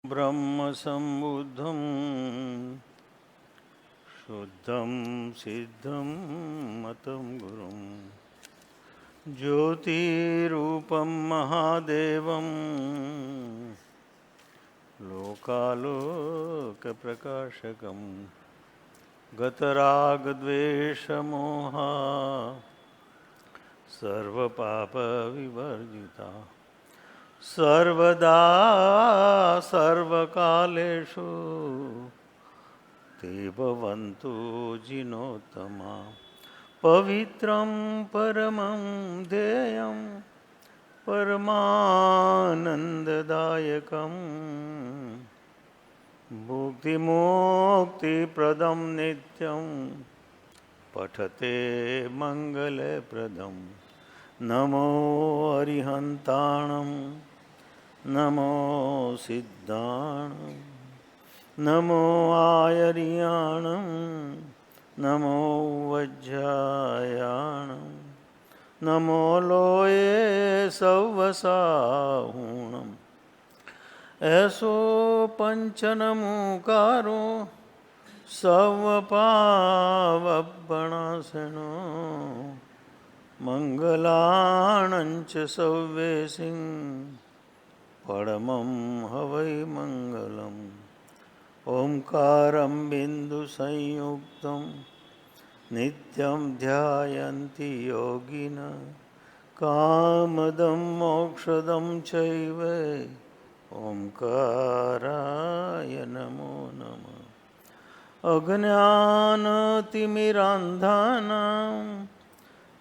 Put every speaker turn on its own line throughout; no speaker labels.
ब्रह्मसम्बुद्धं शुद्धं सिद्धं मतं गुरुं ज्योतिरूपं महादेवं लोकालोकप्रकाशकं गतरागद्वेषमोहा सर्वपापविवर्जिता सर्वदा सर्वकालेषु ते भवन्तु जिनोत्तमा पवित्रं परमं ध्येयं परमानन्ददायकं मुक्तिमोक्तिप्रदं नित्यं पठते मङ्गलप्रदं नमो अरिहन्ताणं नमो सिद्धाणं नमो आयर्याणं नमो वज्रायाणं नमो लोये सव्वसाहूणम् ऐसो पंचनमुकारो सव्वपावपणासनो मंगलाणंच सव्वेसिं परमं हवै मंगलम् ओंकारं बिंदुसंयुक्तं नित्यं ध्यायन्ति योगिनः कामदं मोक्षदं चैव ओंकाराय नमो नमः अज्ञानतिमिरान्धानां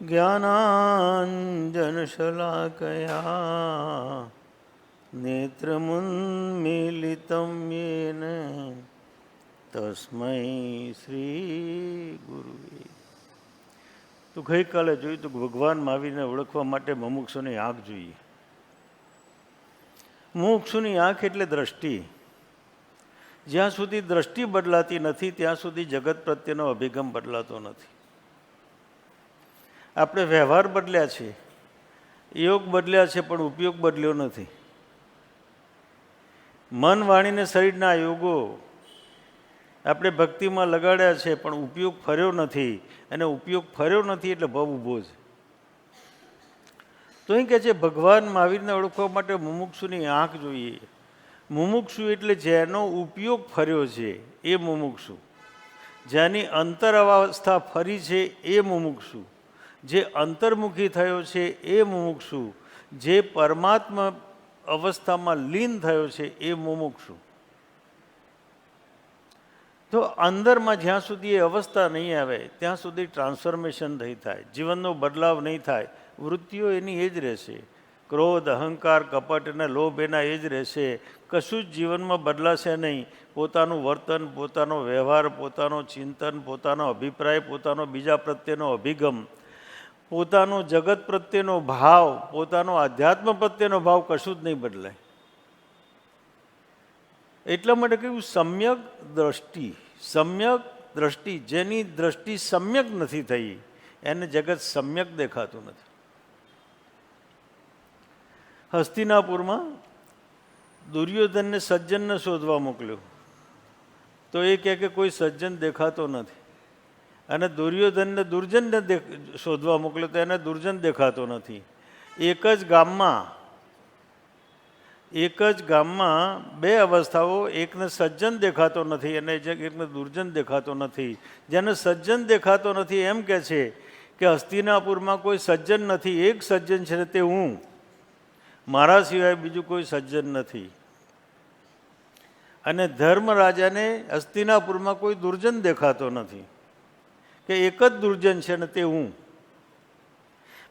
ज्ञानाञ्जनशलाकया नेत्रमुन्मीलितं येन तस्मै श्री गुरुवे। તો ગઈકાલે જોયું તો ભગવાન મહાવીરને ઓળખવા માટે મુમુક્ષુની આંખ જોઈએ. મુમુક્ષુની આંખ એટલે દ્રષ્ટિ. જ્યાં સુધી દ્રષ્ટિ બદલાતી નથી ત્યાં સુધી જગત પ્રત્યેનો અભિગમ બદલાતો નથી. આપણે વ્યવહાર બદલ્યા છે, યોગ બદલ્યા છે, પણ ઉપયોગ બદલ્યો નથી. મન વાણીને શરીરના યોગો આપણે ભક્તિમાં લગાડ્યા છે, પણ ઉપયોગ ફર્યો નથી. અને ઉપયોગ ફર્યો નથી એટલે ભવ ઊભો છે. તો અહીં કહે છે ભગવાન મહાવીરને ઓળખવા માટે મુમુક્ષુની આંખ જોઈએ. મુમુક્ષુ એટલે જેનો ઉપયોગ ફર્યો છે એ મુમુક્ષુ, જેની અંતર અવસ્થા ફરી છે એ મુમુક્ષુ, જે અંતર્મુખી થયો છે એ મુમુક્ષુ, જે પરમાત્મા અવસ્થામાં લીન થયો છે એ મુમુક્ષુ. તો અંદરમાં જ્યાં સુધી એ અવસ્થા નહીં આવે ત્યાં સુધી ટ્રાન્સફોર્મેશન નહીં થાય, જીવનનો બદલાવ નહીં થાય. વૃત્તિઓ એની એ જ રહેશે. ક્રોધ, અહંકાર, કપટ અને લોભ એના એ જ રહેશે. કશું જ જીવનમાં બદલાશે નહીં. પોતાનું વર્તન, પોતાનો વ્યવહાર, પોતાનો ચિંતન, પોતાનો અભિપ્રાય, પોતાનો બીજા પ્રત્યેનો અભિગમ, પોતાનો જગત પ્રત્યેનો ભાવ, પોતાનો આધ્યાત્મ પ્રત્યેનો ભાવ કશું જ નહીં બદલાય. એટલા માટે કહ્યું સમ્યક દ્રષ્ટિ. સમ્યક દ્રષ્ટિ, જેની દ્રષ્ટિ સમ્યક નથી થઈ એને જગત સમ્યક દેખાતું નથી. હસ્તિનાપુરમાં દુર્યોધનને સજ્જનને શોધવા મોકલ્યો તો એ કહે કે કોઈ સજ્જન દેખાતો નથી. અને દુર્યોધનને દુર્જનને શોધવા મોકલ્યો તો એને દુર્જન દેખાતો નથી. એક જ ગામમાં બે અવસ્થાઓ, એકને સજ્જન દેખાતો નથી અને એકને દુર્જન દેખાતો નથી. જેને સજ્જન દેખાતો નથી એમ કહે છે કે હસ્તિનાપુરમાં કોઈ સજ્જન નથી, એક સજ્જન છે તે હું, મારા સિવાય બીજું કોઈ સજ્જન નથી. અને ધર્મરાજાને હસ્તિનાપુરમાં કોઈ દુર્જન દેખાતો નથી કે એક જ દુર્જન છે ને તે હું.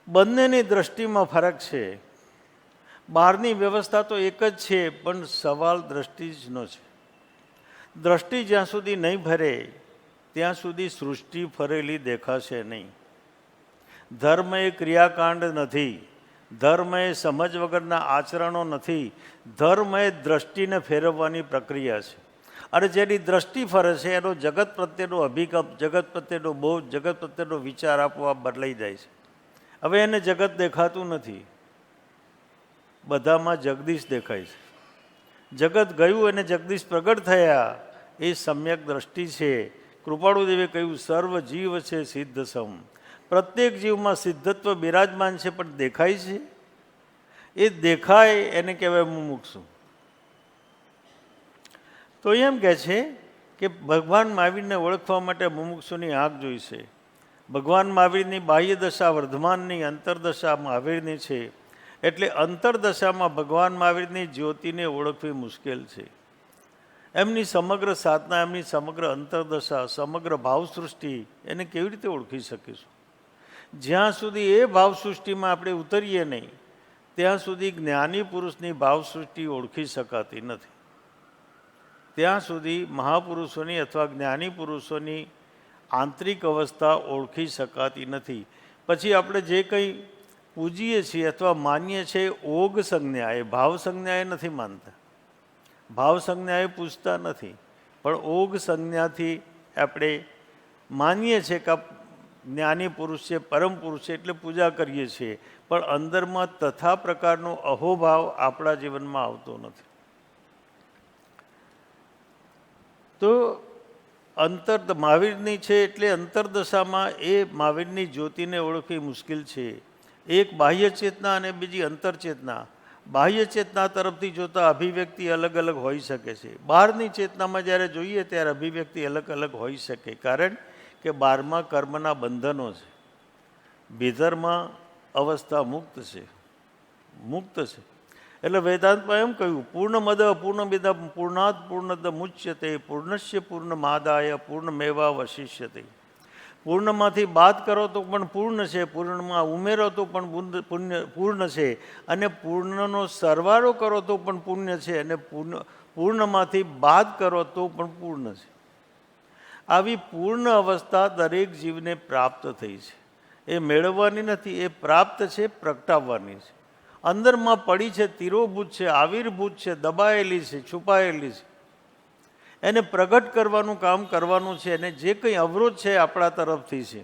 બંનેની દ્રષ્ટિમાં ફરક છે. બહારની વ્યવસ્થા તો એક જ છે, પણ સવાલ દ્રષ્ટિ જનો છે. દ્રષ્ટિ જ્યાં સુધી નહીં ભરે ત્યાં સુધી સૃષ્ટિ ફરેલી દેખાશે નહીં. ધર્મ એ ક્રિયાકાંડ નથી, ધર્મ એ સમજ વગરના આચરણો નથી, ધર્મ એ દ્રષ્ટિને ફેરવવાની પ્રક્રિયા છે. અને જેની દ્રષ્ટિ ફરે છે એનો જગત પ્રત્યેનો અભિગમ, જગત પ્રત્યેનો બોધ, જગત પ્રત્યેનો વિચાર આપોઆપ બદલાઈ જાય છે. હવે એને જગત દેખાતું નથી, બધામાં જગદીશ દેખાય છે. જગત ગયું અને જગદીશ પ્રગટ થયા, એ સમ્યક દ્રષ્ટિ છે. કૃપાળુદેવે કહ્યું સર્વ જીવ છે સિદ્ધ સમ. પ્રત્યેક જીવમાં સિદ્ધત્વ બિરાજમાન છે, પણ દેખાય છે? એ દેખાય એને કહેવાય મુમુક્ષુ. તો એમ કહે છે કે ભગવાન મહાવીરને ઓળખવા માટે મુમુક્ષુની આંખ જોઈશે. ભગવાન મહાવીરની બાહ્ય દશા વર્ધમાનની, અંતરદશા મહાવીરની છે. એટલે અંતરદશામાં ભગવાન મહાવીરની જ્યોતિને ઓળખવી મુશ્કેલ છે. એમની સમગ્ર સાધના, એમની સમગ્ર અંતરદશા, સમગ્ર ભાવસૃષ્ટિ એને કેવી રીતે ઓળખી શકીશું? જ્યાં સુધી એ ભાવસૃષ્ટિમાં આપણે ઉતરીએ નહીં ત્યાં સુધી જ્ઞાની પુરુષની ભાવસૃષ્ટિ ઓળખી શકાતી નથી. ત્યાં સુધી મહાપુરુષોની અથવા જ્ઞાની પુરુષોની આંતરિક અવસ્થા ઓળખી શકાતી નથી. પછી આપણે જે કંઈ પૂજીએ છીએ અથવા માનીએ છીએ ઓગ સંજ્ઞાએ, ભાવ સંજ્ઞાએ નથી માનતા, ભાવ સંજ્ઞાએ પૂછતા નથી, પણ ઓગ સંજ્ઞાથી આપણે માનીએ છીએ કે જ્ઞાની પુરુષ છે, પરમ પુરુષ છે, એટલે પૂજા કરીએ છીએ. પણ અંદરમાં તથા પ્રકારનો અહોભાવ આપણા જીવનમાં આવતો નથી. તો મહાવીરની છે એટલે અંતરદશામાં એ મહાવીરની જ્યોતિને ઓળખવી મુશ્કેલ છે. એક બાહ્ય ચેતના અને બીજી અંતરચેતના. બાહ્ય ચેતના તરફથી જોતા અભિવ્યક્તિ અલગ અલગ હોઈ શકે છે. બહારની ચેતનામાં જ્યારે જોઈએ ત્યારે અભિવ્યક્તિ અલગ અલગ હોઈ શકે, કારણ કે બહારમાં કર્મના બંધનો છે, ભીતરમાં અવસ્થા મુક્ત છે. એટલે વેદાંતમાં એમ કહ્યું પૂર્ણમદ પૂર્ણમિદ પૂર્ણાત પૂર્ણદ મુચ્યતે પૂર્ણસ્ય પૂર્ણમાદાય પૂર્ણમેવા વશિષ્યતે. પૂર્ણમાંથી બાદ કરો તો પણ પૂર્ણ છે, પૂર્ણમાં ઉમેરો તો પણ પૂર્ણ છે, અને પૂર્ણનો સરવાળો કરો તો પણ પુણ્ય છે, અને પૂર્ણમાંથી બાદ કરો તો પણ પૂર્ણ છે. આવી પૂર્ણ અવસ્થા દરેક જીવને પ્રાપ્ત થઈ છે. એ મેળવવાની નથી, એ પ્રાપ્ત છે, પ્રગટાવવાની છે. અંદરમાં પડી છે, તિરોભૂત છે, આવિર્ભૂત છે, દબાયેલી છે, છુપાયેલી છે. એને પ્રગટ કરવાનું કામ કરવાનું છે. અને જે કંઈ અવરોધ છે આપણા તરફથી છે.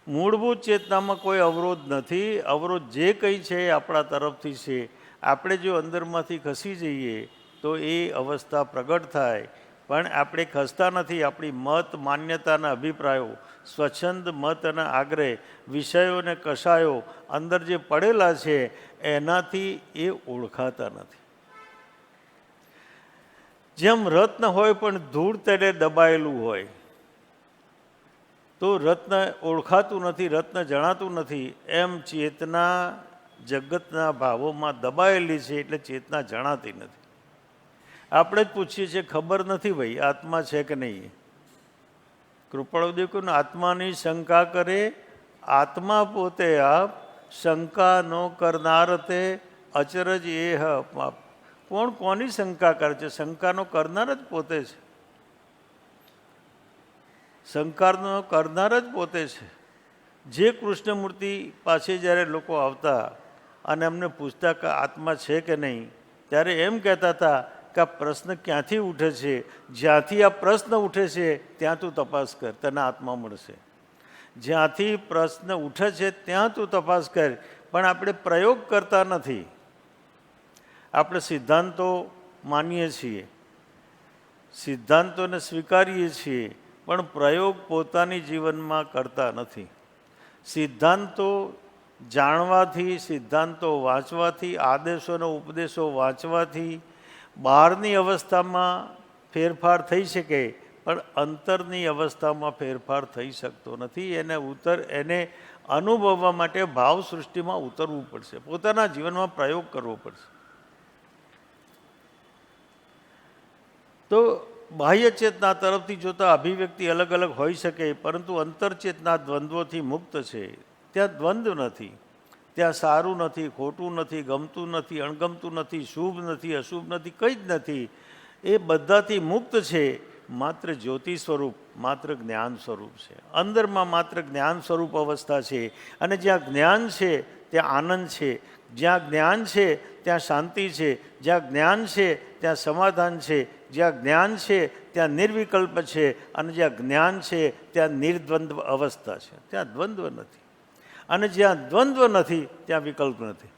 મૂળભૂત ચેતનામાં કોઈ અવરોધ નથી. અવરોધ જે કંઈ છે એ આપણા તરફથી છે. આપણે જો અંદરમાંથી ખસી જઈએ તો એ અવસ્થા પ્રગટ થાય. પણ આપણે ખસતા નથી. આપણી મત, માન્યતાના અભિપ્રાયો, સ્વચ્છંદ મત અને આગ્રહ, વિષયો અને કષાયો અંદર જે પડેલા છે એનાથી એ ઓળખાતા નથી. જેમ રત્ન હોય પણ ધૂળ તળે દબાયેલું હોય તો રત્ન ઓળખાતું નથી, રત્ન જણાતું નથી. એમ ચેતના જગતના ભાવોમાં દબાયેલી છે, એટલે ચેતના જણાતી નથી. આપણે જ પૂછીએ છીએ ખબર નથી ભાઈ આત્મા છે કે નહીં. કૃપાળુદેવ કહ્યું આત્માની શંકા કરે આત્મા પોતે આપ, શંકા નો કરનાર તે અચરજ એ પાપ. કોણ કોની શંકા કરે છે? શંકાનો કરનાર જ પોતે છે. શંકાનો કરનાર જ પોતે છે. જે કૃષ્ણમૂર્તિ પાસે જ્યારે લોકો આવતા અને એમને પૂછતા કે આત્મા છે કે નહીં, ત્યારે એમ કહેતા હતા કે આ પ્રશ્ન ક્યાંથી ઉઠે છે? જ્યાંથી આ પ્રશ્ન ઉઠે છે ત્યાં તું તપાસ કર, તને આત્મા મળશે. જ્યાંથી પ્રશ્ન ઉઠે છે ત્યાં તું તપાસ કર. પણ આપણે પ્રયોગ કરતા નથી. આપણે સિદ્ધાંતો માનીએ છીએ, સિદ્ધાંતોને સ્વીકારીએ છીએ, પણ પ્રયોગ પોતાની જીવનમાં કરતા નથી. સિદ્ધાંતો જાણવાથી, સિદ્ધાંતો વાંચવાથી, આદેશોનો ઉપદેશો વાંચવાથી બહારની અવસ્થામાં ફેરફાર થઈ શકે, પણ અંતરની અવસ્થામાં ફેરફાર થઈ શકતો નથી. એને અનુભવવા માટે ભાવ સૃષ્ટિમાં ઉતરવું પડશે, પોતાના જીવનમાં પ્રયોગ કરવો પડશે. તો બાહ્ય ચેતના તરફથી જોતા અભિવ્યક્તિ અલગ અલગ હોઈ શકે, પરંતુ અંતરચેતના દ્વંદ્વોથી મુક્ત છે. ત્યાં દ્વંદ્વ નથી, ત્યાં સારું નથી, ખોટું નથી, ગમતું નથી, અણગમતું નથી, શુભ નથી, અશુભ નથી, કંઈ જ નથી. એ બધાથી મુક્ત છે. માત્ર જ્યોતિ સ્વરૂપ, માત્ર જ્ઞાન સ્વરૂપ છે. અંદરમાં માત્ર જ્ઞાન સ્વરૂપ અવસ્થા છે. અને જ્યાં જ્ઞાન છે ત્યાં આનંદ છે, જ્યાં જ્ઞાન છે ત્યાં શાંતિ છે, જ્યાં જ્ઞાન છે ત્યાં સમાધાન છે, જ્યાં જ્ઞાન છે ત્યાં નિર્વિકલ્પ છે, અને જ્યાં જ્ઞાન છે ત્યાં નિર્દ્વંદ્વ અવસ્થા છે. ત્યાં દ્વંદ્વ નથી. અને જ્યાં દ્વંદ્વ નથી ત્યાં વિકલ્પ નથી.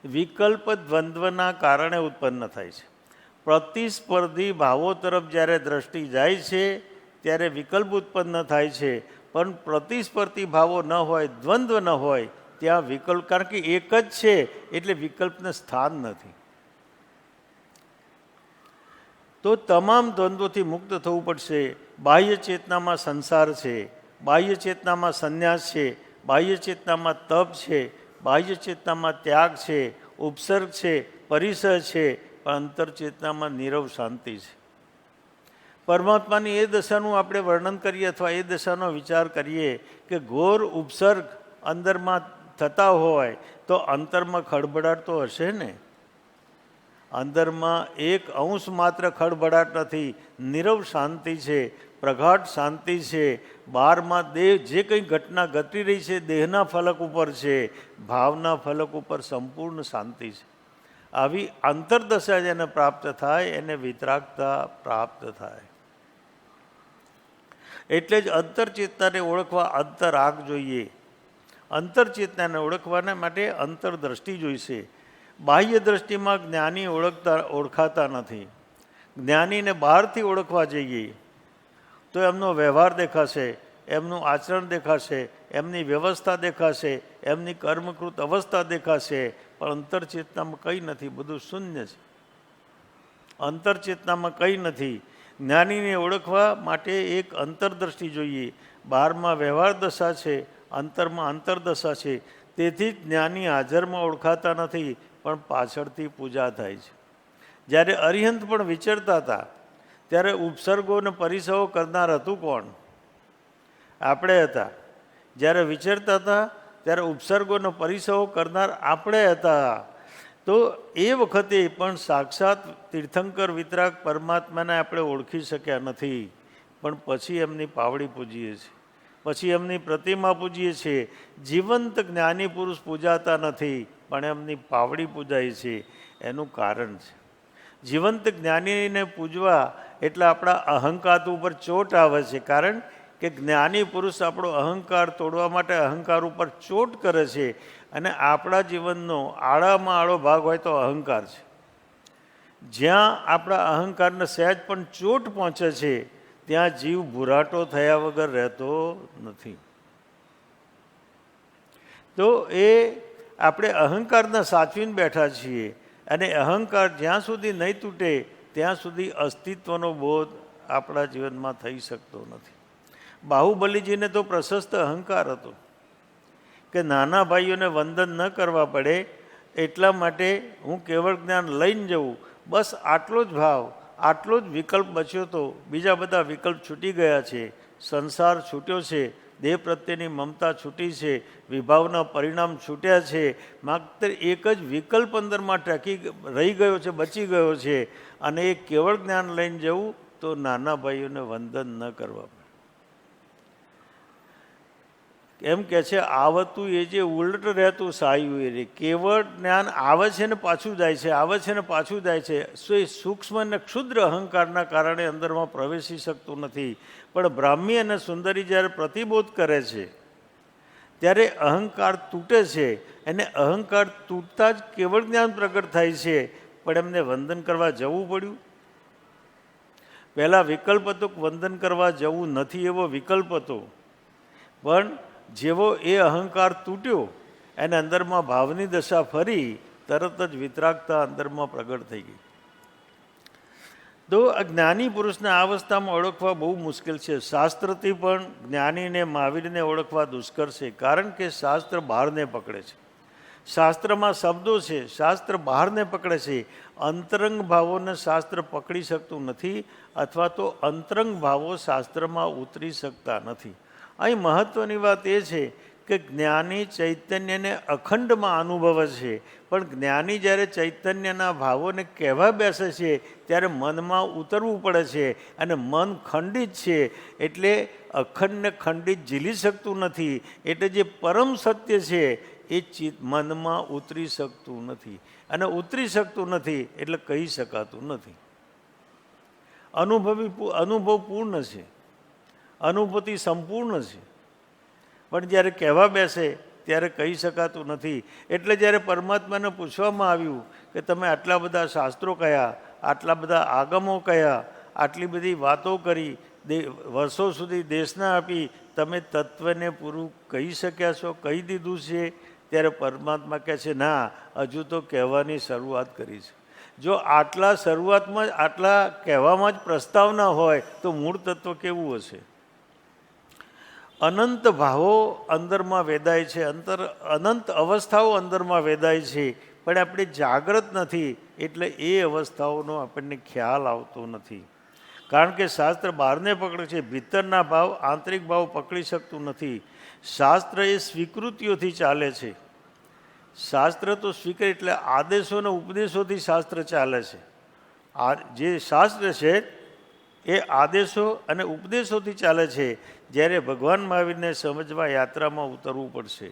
વિકલ્પ દ્વંદ્વના કારણે ઉત્પન્ન થાય છે. પ્રતિસ્પર્ધી ભાવો તરફ જ્યારે દ્રષ્ટિ જાય છે ત્યારે વિકલ્પ ઉત્પન્ન થાય છે, પણ પ્રતિસ્પર્ધી ભાવો ન હોય, દ્વંદ્વ ન હોય ત્યાં વિકલ્પ, કારણ કે એક જ છે એટલે વિકલ્પને સ્થાન નથી. તો તમામ દ્વંદ્વોથી મુક્ત થવું પડશે. બાહ્ય ચેતનામાં સંસાર છે, બાહ્ય ચેતનામાં સંન્યાસ છે, બાહ્ય ચેતનામાં તપ છે, બાહ્ય ચેતનામાં ત્યાગ છે, ઉપસર્ગ છે, પરિસર છે, પણ અંતર ચેતનામાં નીરવ શાંતિ છે. પરમાત્માની એ દશાનું આપણે વર્ણન કરીએ અથવા એ દશાનો વિચાર કરીએ કે ઘોર ઉપસર્ગ અંદરમાં થતા હોય તો અંતરમાં ખળભળાટ તો હશે ને. અંદરમાં એક અંશ માત્ર ખળભળાટ નથી, નીરવ શાંતિ છે, પ્રગાઢ શાંતિ છે. બહારમાં દેહ જે કંઈ ઘટના ઘટી રહી છે દેહના ફલક ઉપર છે, ભાવના ફલક ઉપર સંપૂર્ણ શાંતિ છે. આવી અંતરદશા જેને પ્રાપ્ત થાય એને વિતરાગતા પ્રાપ્ત થાય. એટલે જ અંતરચેતનાને ઓળખવા અંતરાગ જોઈએ. અંતરચેતનાને ઓળખવાના માટે અંતરદ્રષ્ટિ જોઈશે. બાહ્ય દ્રષ્ટિમાં જ્ઞાની ઓળખાતા નથી. જ્ઞાનીને બહારથી ઓળખવા જઈએ તો એમનો વ્યવહાર દેખાશે, એમનું આચરણ દેખાશે, એમની વ્યવસ્થા દેખાશે, એમની કર્મકૃત અવસ્થા દેખાશે, પણ અંતરચેતનામાં કંઈ નથી, બધું શૂન્ય છે. અંતરચેતનામાં કંઈ નથી. જ્ઞાનીને ઓળખવા માટે એક અંતરદ્રષ્ટિ જોઈએ. બહારમાં વ્યવહાર દશા છે, અંતરમાં અંતરદશા છે. તેથી જ જ્ઞાની હાજરમાં ઓળખાતા નથી, પણ પાછળથી પૂજા થાય છે. જ્યારે અરિહંત પણ વિચરતા હતા ત્યારે ઉપસર્ગો અને પરિસરો કરનાર હતું કોણ? આપણે હતા. જ્યારે વિચરતા હતા ત્યારે ઉપસર્ગો અને પરિસરો કરનાર આપણે હતા. તો એ વખતે પણ સાક્ષાત તીર્થંકર વિતરાગ પરમાત્માને આપણે ઓળખી શક્યા નથી, પણ પછી એમની પાવડી પૂજીએ છીએ, પછી એમની પ્રતિમા પૂજીએ છીએ. જીવંત જ્ઞાની પુરુષ પૂજાતા નથી, પણ એમની પાવડી પૂજાય છે. એનું કારણ છે, જીવંત જ્ઞાનીને પૂજવા એટલે આપણા અહંકાર ઉપર ચોટ આવે છે. કારણ કે જ્ઞાની પુરુષ આપણો અહંકાર તોડવા માટે અહંકાર ઉપર ચોટ કરે છે. અને આપણા જીવનનો આળામાં આળો ભાગ હોય તો અહંકાર છે. જ્યાં આપણા અહંકારને સહેજ પણ ચોટ પહોંચે છે ત્યાં જીવ ભૂરાટો થયા વગર રહેતો નથી. તો એ આપણે અહંકારને સાચવીને બેઠા છીએ, અને અહંકાર જ્યાં સુધી નહીં તૂટે ત્યાં સુધી અસ્તિત્વનો બોધ આપણા જીવનમાં થઈ શકતો નથી. બાહુબલીજીને તો પ્રશસ્ત અહંકાર હતો કે નાના ભાઈઓને વંદન ન કરવા પડે એટલા માટે હું કેવળ જ્ઞાન લઈને જવું, બસ આટલો જ ભાવ, આટલો જ વિકલ્પ બચ્યો તો. બીજા બધા વિકલ્પ છૂટી ગયા છે. સંસાર છૂટ્યો છે, દેહ પ્રત્યેની મમતા છૂટી છે, વિભાવના પરિણામ છૂટ્યા છે. માત્ર એક જ વિકલ્પ અંદરમાં રહી ગયો છે, બચી ગયો છે. અને એ કેવળ જ્ઞાન લઈને જવું તો નાના ભાઈઓને વંદન ન કરવા પડે. એમ કે છે આવતું એ જે ઉલટ રહેતું સાયું એ રે. કેવળ જ્ઞાન આવે છે ને પાછું જાય છે, આવે છે ને પાછું જાય છે. સૂક્ષ્મ અને ક્ષુદ્ર અહંકારના કારણે અંદરમાં પ્રવેશી શકતું નથી. પણ બ્રાહ્મી અને સુંદરી જ્યારે પ્રતિબોધ કરે છે ત્યારે અહંકાર તૂટે છે. અને અહંકાર તૂટતા જ કેવળ જ્ઞાન પ્રગટ થાય છે. પણ એમને વંદન કરવા જવું પડ્યું. પહેલાં વિકલ્પ હતો કે વંદન કરવા જવું નથી, એવો વિકલ્પ હતો. પણ જેવો એ અહંકાર તૂટ્યો અને અંદરમાં ભાવની દશા ફરી, તરત જ વિતરાગતા અંદરમાં પ્રગટ થઈ ગઈ. તો આ જ્ઞાની પુરુષને આ અવસ્થામાં ઓળખવા બહુ મુશ્કેલ છે. શાસ્ત્રથી પણ જ્ઞાનીને મહાવીરને ઓળખવા દુષ્કર છે. કારણ કે શાસ્ત્ર બહારને પકડે છે. શાસ્ત્રમાં શબ્દો છે, શાસ્ત્ર બહારને પકડે છે. અંતરંગ ભાવોને શાસ્ત્ર પકડી શકતું નથી, અથવા તો અંતરંગ ભાવો શાસ્ત્રમાં ઉતરી શકતા નથી. અહીં મહત્ત્વની વાત એ છે કે જ્ઞાની ચૈતન્યને અખંડમાં અનુભવે છે, પણ જ્ઞાની જ્યારે ચૈતન્યના ભાવોને કહેવા બેસે છે ત્યારે મનમાં ઉતરવું પડે છે. અને મન ખંડિત છે એટલે અખંડને ખંડિત ઝીલી શકતું નથી. એટલે જે પરમ સત્ય છે એ મનમાં ઉતરી શકતું નથી. અને ઉતરી શકતું નથી એટલે કહી શકાતું નથી. અનુભવ પૂર્ણ છે, અનુભૂતિ સંપૂર્ણ છે, પણ જ્યારે કહેવા બેસે ત્યારે કહી શકાતું નથી. એટલે જ્યારે પરમાત્માને પૂછવામાં આવ્યું કે તમે આટલા બધા શાસ્ત્રો કયા, આટલા બધા આગમો કયા, આટલી બધી વાતો કરી, વર્ષો સુધી દેશના આપી, તમે તત્વને પૂરું કહી શક્યા છો, કહી દીધું છે? ત્યારે પરમાત્મા કહે છે ના, હજુ તો કહેવાની શરૂઆત કરી છે. જો આટલા શરૂઆતમાં જ આટલા કહેવામાં જ પ્રસ્તાવના હોય તો મૂળ તત્વ કેવું હશે? અનંત ભાવો અંદરમાં વેદાય છે, અનંત અવસ્થાઓ અંદરમાં વેદાય છે, પણ આપણે જાગૃત નથી એટલે એ અવસ્થાઓનો આપણને ખ્યાલ આવતો નથી. કારણ કે શાસ્ત્ર બહારને પકડે છે, ભીતરના ભાવ આંતરિક ભાવ પકડી શકતું નથી. શાસ્ત્ર એ સ્વીકૃતિઓથી ચાલે છે. શાસ્ત્ર તો સ્વીકૃતિ એટલે આદેશો અને ઉપદેશોથી શાસ્ત્ર ચાલે છે. આ જે શાસ્ત્ર છે એ આદેશો અને ઉપદેશોથી ચાલે છે. જ્યારે ભગવાન મહાવીરને સમજવા યાત્રામાં ઉતરવું પડશે,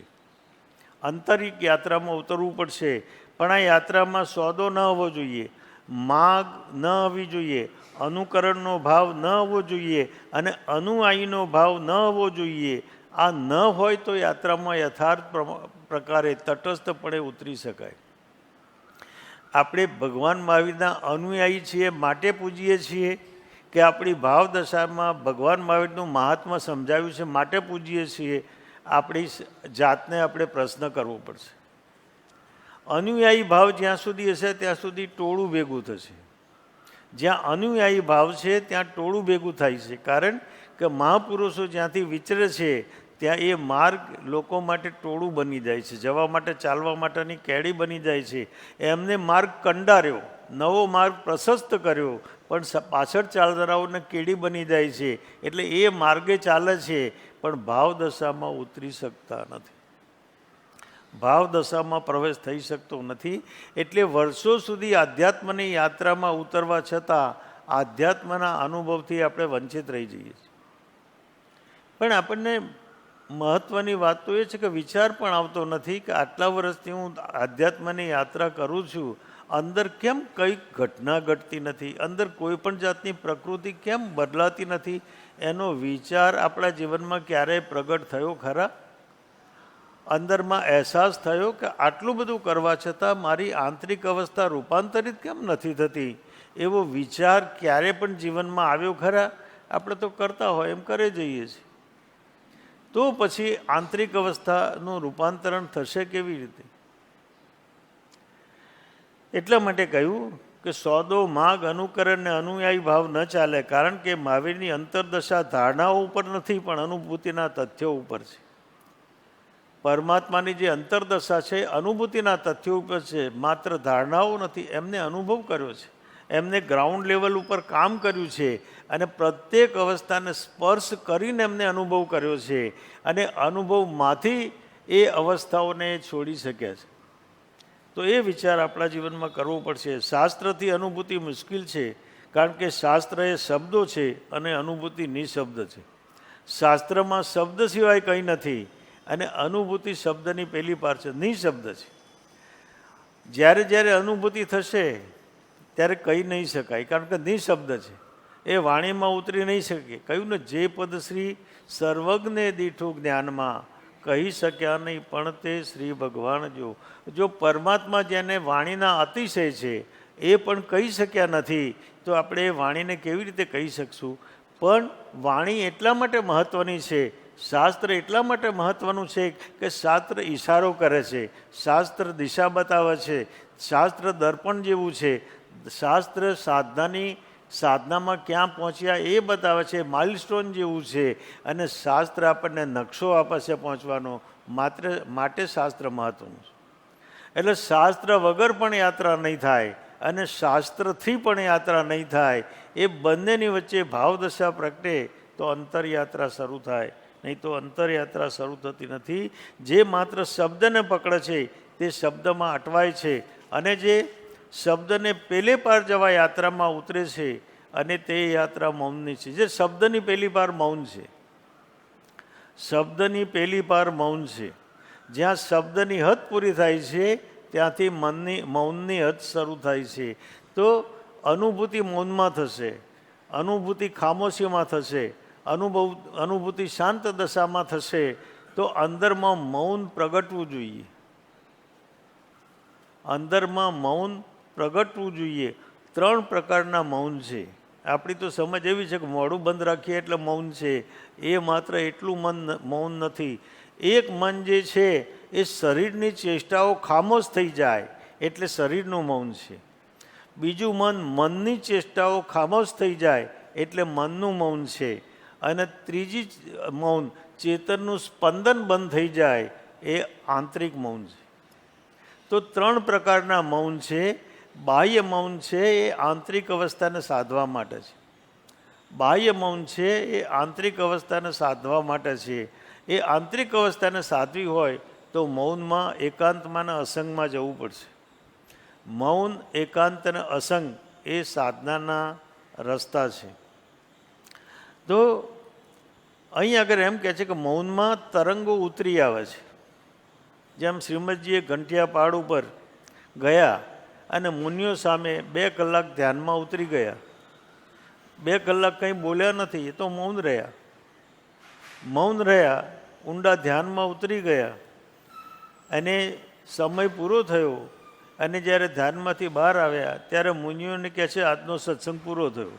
આંતરિક યાત્રામાં ઉતરવું પડશે. પણ આ યાત્રામાં સોદો ન હોવો જોઈએ, માગ ન હોવી જોઈએ, અનુકરણનો ભાવ ન હોવો જોઈએ અને અનુયાયીનો ભાવ ન હોવો જોઈએ. આ ન હોય તો યાત્રામાં યથાર્થ પ્રકારે તટસ્થપણે ઉતરી શકાય. આપણે ભગવાન મહાવીરના અનુયાયી છીએ માટે પૂજીએ છીએ કે આપણી ભાવદશામાં ભગવાન મહાવીરનું મહાત્મા સમજાવ્યું છે માટે પૂજીએ છીએ? આપણી જાતને આપણે પ્રશ્ન કરવો પડશે. અનુયાયી ભાવ જ્યાં સુધી હશે ત્યાં સુધી ટોળું ભેગું થશે. જ્યાં અનુયાયી ભાવ છે ત્યાં ટોળું ભેગું થાય છે. કારણ કે મહાપુરુષો જ્યાંથી વિચરે છે ત્યાં એ માર્ગ લોકો માટે ટોળું બની જાય છે, જવા માટે ચાલવા માટેની કેડી બની જાય છે. એમને માર્ગ કંડાર્યો, નવો માર્ગ પ્રશસ્ત કર્યો, પણ પાછળ ચાલનારાઓને કેડી બની જાય છે. એટલે એ માર્ગે ચાલે છે પણ ભાવદશામાં ઉતરી શકતા નથી, ભાવદશામાં પ્રવેશ થઈ શકતો નથી. એટલે વર્ષો સુધી આધ્યાત્મની યાત્રામાં ઉતરવા છતાં આધ્યાત્મના અનુભવથી આપણે વંચિત રહી જઈએ છીએ. પણ આપણને મહત્ત્વની વાત તો એ છે કે વિચાર પણ આવતો નથી કે આટલા વર્ષથી હું આધ્યાત્મની યાત્રા કરું છું, અંદર કેમ કંઈક ઘટના ઘટતી નથી, અંદર કોઈ પણ જાતની પ્રકૃતિ કેમ બદલાતી નથી? એનો વિચાર આપણા જીવનમાં ક્યારેય પ્રગટ થયો ખરા? અંદરમાં અહેસાસ થયો કે આટલું બધું કરવા છતાં મારી આંતરિક અવસ્થા રૂપાંતરિત કેમ નથી થતી? એવો વિચાર ક્યારે પણ જીવનમાં આવ્યો ખરા? આપણે તો કરતા હોય એમ કરે જઈએ છીએ. તો પછી આંતરિક અવસ્થાનું રૂપાંતરણ થશે કેવી રીતે? એટલા માટે કહ્યું કે સોદો, માગ, અનુકરણ ને અનુયાયી ભાવ ન ચાલે. કારણ કે મહાવીરની અંતરદશા ધારણાઓ ઉપર નથી પણ અનુભૂતિના તથ્યો ઉપર છે. પરમાત્માની જે અંતરદશા છે અનુભૂતિના તથ્યો ઉપર છે, માત્ર ધારણાઓ નથી. એમને અનુભવ કર્યો છે, એમને ગ્રાઉન્ડ લેવલ ઉપર કામ કર્યું છે અને પ્રત્યેક અવસ્થાને સ્પર્શ કરીને એમને અનુભવ કર્યો છે અને અનુભવમાંથી એ અવસ્થાઓને છોડી શક્યા છે. તો એ વિચાર આપણા જીવનમાં કરવો પડશે. શાસ્ત્રથી અનુભૂતિ મુશ્કેલ છે કારણ કે શાસ્ત્ર એ શબ્દો છે અને અનુભૂતિ નિશબ્દ છે. શાસ્ત્રમાં શબ્દ સિવાય કંઈ નથી અને અનુભૂતિ શબ્દની પહેલી પાર છે, નિશબ્દ છે. જ્યારે જ્યારે અનુભૂતિ થશે ત્યારે કહી નહીં શકાય કારણ કે નિશબ્દ છે, એ વાણીમાં ઉતરી નહીં શકે. કહ્યું ને, જે પદશ્રી સર્વજ્ઞ દીઠું જ્ઞાનમાં કહી શક્યા નહીં પણ તે શ્રી ભગવાન જો. જો પરમાત્મા જેને વાણીના અતિશય છે એ પણ કહી શક્યા નથી તો આપણે એ વાણીને કેવી રીતે કહી શકશું? પણ વાણી એટલા માટે મહત્ત્વની છે, શાસ્ત્ર એટલા માટે મહત્ત્વનું છે કે શાસ્ત્ર ઈશારો કરે છે, શાસ્ત્ર દિશા બતાવે છે, શાસ્ત્ર દર્પણ જેવું છે, શાસ્ત્ર સાધનામાં ક્યાં પહોંચ્યા એ બતાવે છે, માઇલસ્ટોન જેવું છે અને શાસ્ત્ર આપણને નકશો આપે છે પહોંચવાનો. માટે શાસ્ત્ર મહત્ત્વનું છે. એટલે શાસ્ત્ર વગર પણ યાત્રા નહીં થાય અને શાસ્ત્રથી પણ યાત્રા નહીં થાય. એ બંનેની વચ્ચે ભાવદશા પ્રગટે તો અંતરયાત્રા શરૂ થાય, નહીં તો અંતરયાત્રા શરૂ થતી નથી. જે માત્ર શબ્દને પકડે છે તે શબ્દમાં અટવાય છે અને જે શબ્દને પેલે પાર જવા યાત્રામાં ઉતરે છે અને તે યાત્રા મૌનની છે. જે શબ્દની પહેલી પાર મૌન છે, શબ્દની પહેલી પાર મૌન છે. જ્યાં શબ્દની હદ પૂરી થાય છે ત્યાંથી મૌનની હદ શરૂ થાય છે. તો અનુભૂતિ મૌનમાં થશે, અનુભૂતિ ખામોશીમાં થશે, અનુભૂતિ શાંત દશામાં થશે. તો અંદરમાં મૌન પ્રગટવું જોઈએ, અંદરમાં મૌન પ્રગટવું જોઈએ. 3 પ્રકારના મૌન છે. આપણી તો સમજ એવી છે કે મોઢું બંધ રાખીએ એટલે મૌન છે. એ માત્ર એટલું મૌન નથી. એક મન જે છે એ શરીરની ચેષ્ટાઓ ખામોશ થઈ જાય એટલે શરીરનું મૌન છે. બીજું મનની ચેષ્ટાઓ ખામોશ થઈ જાય એટલે મનનું મૌન છે. અને ત્રીજી મૌન ચેતનનું સ્પંદન બંધ થઈ જાય એ આંતરિક મૌન છે. તો 3 પ્રકારના મૌન છે. બાહ્ય મૌન છે એ આંતરિક અવસ્થાને સાધવા માટે છે. બાહ્ય મૌન છે એ આંતરિક અવસ્થાને સાધવા માટે છે. એ આંતરિક અવસ્થાને સાધવી હોય તો મૌનમાં એકાંતમાં અને અસંગમાં જવું પડશે. મૌન, એકાંત અને અસંગ એ સાધનાના રસ્તા છે. તો અહીં આગળ એમ કહે છે કે મૌનમાં તરંગો ઉતરી આવે છે. જેમ શ્રીમદજીએ ઘંટિયા પહાડ ઉપર ગયા અને મુનિઓ સામે 2 કલાક ધ્યાનમાં ઉતરી ગયા. 2 કલાક કંઈ બોલ્યા નથી, એ તો મૌન રહ્યા. મૌન રહ્યા, ઊંડા ધ્યાનમાં ઉતરી ગયા અને સમય પૂરો થયો અને જ્યારે ધ્યાનમાંથી બહાર આવ્યા ત્યારે મુનિઓને કહે છે આજનો સત્સંગ પૂરો થયો.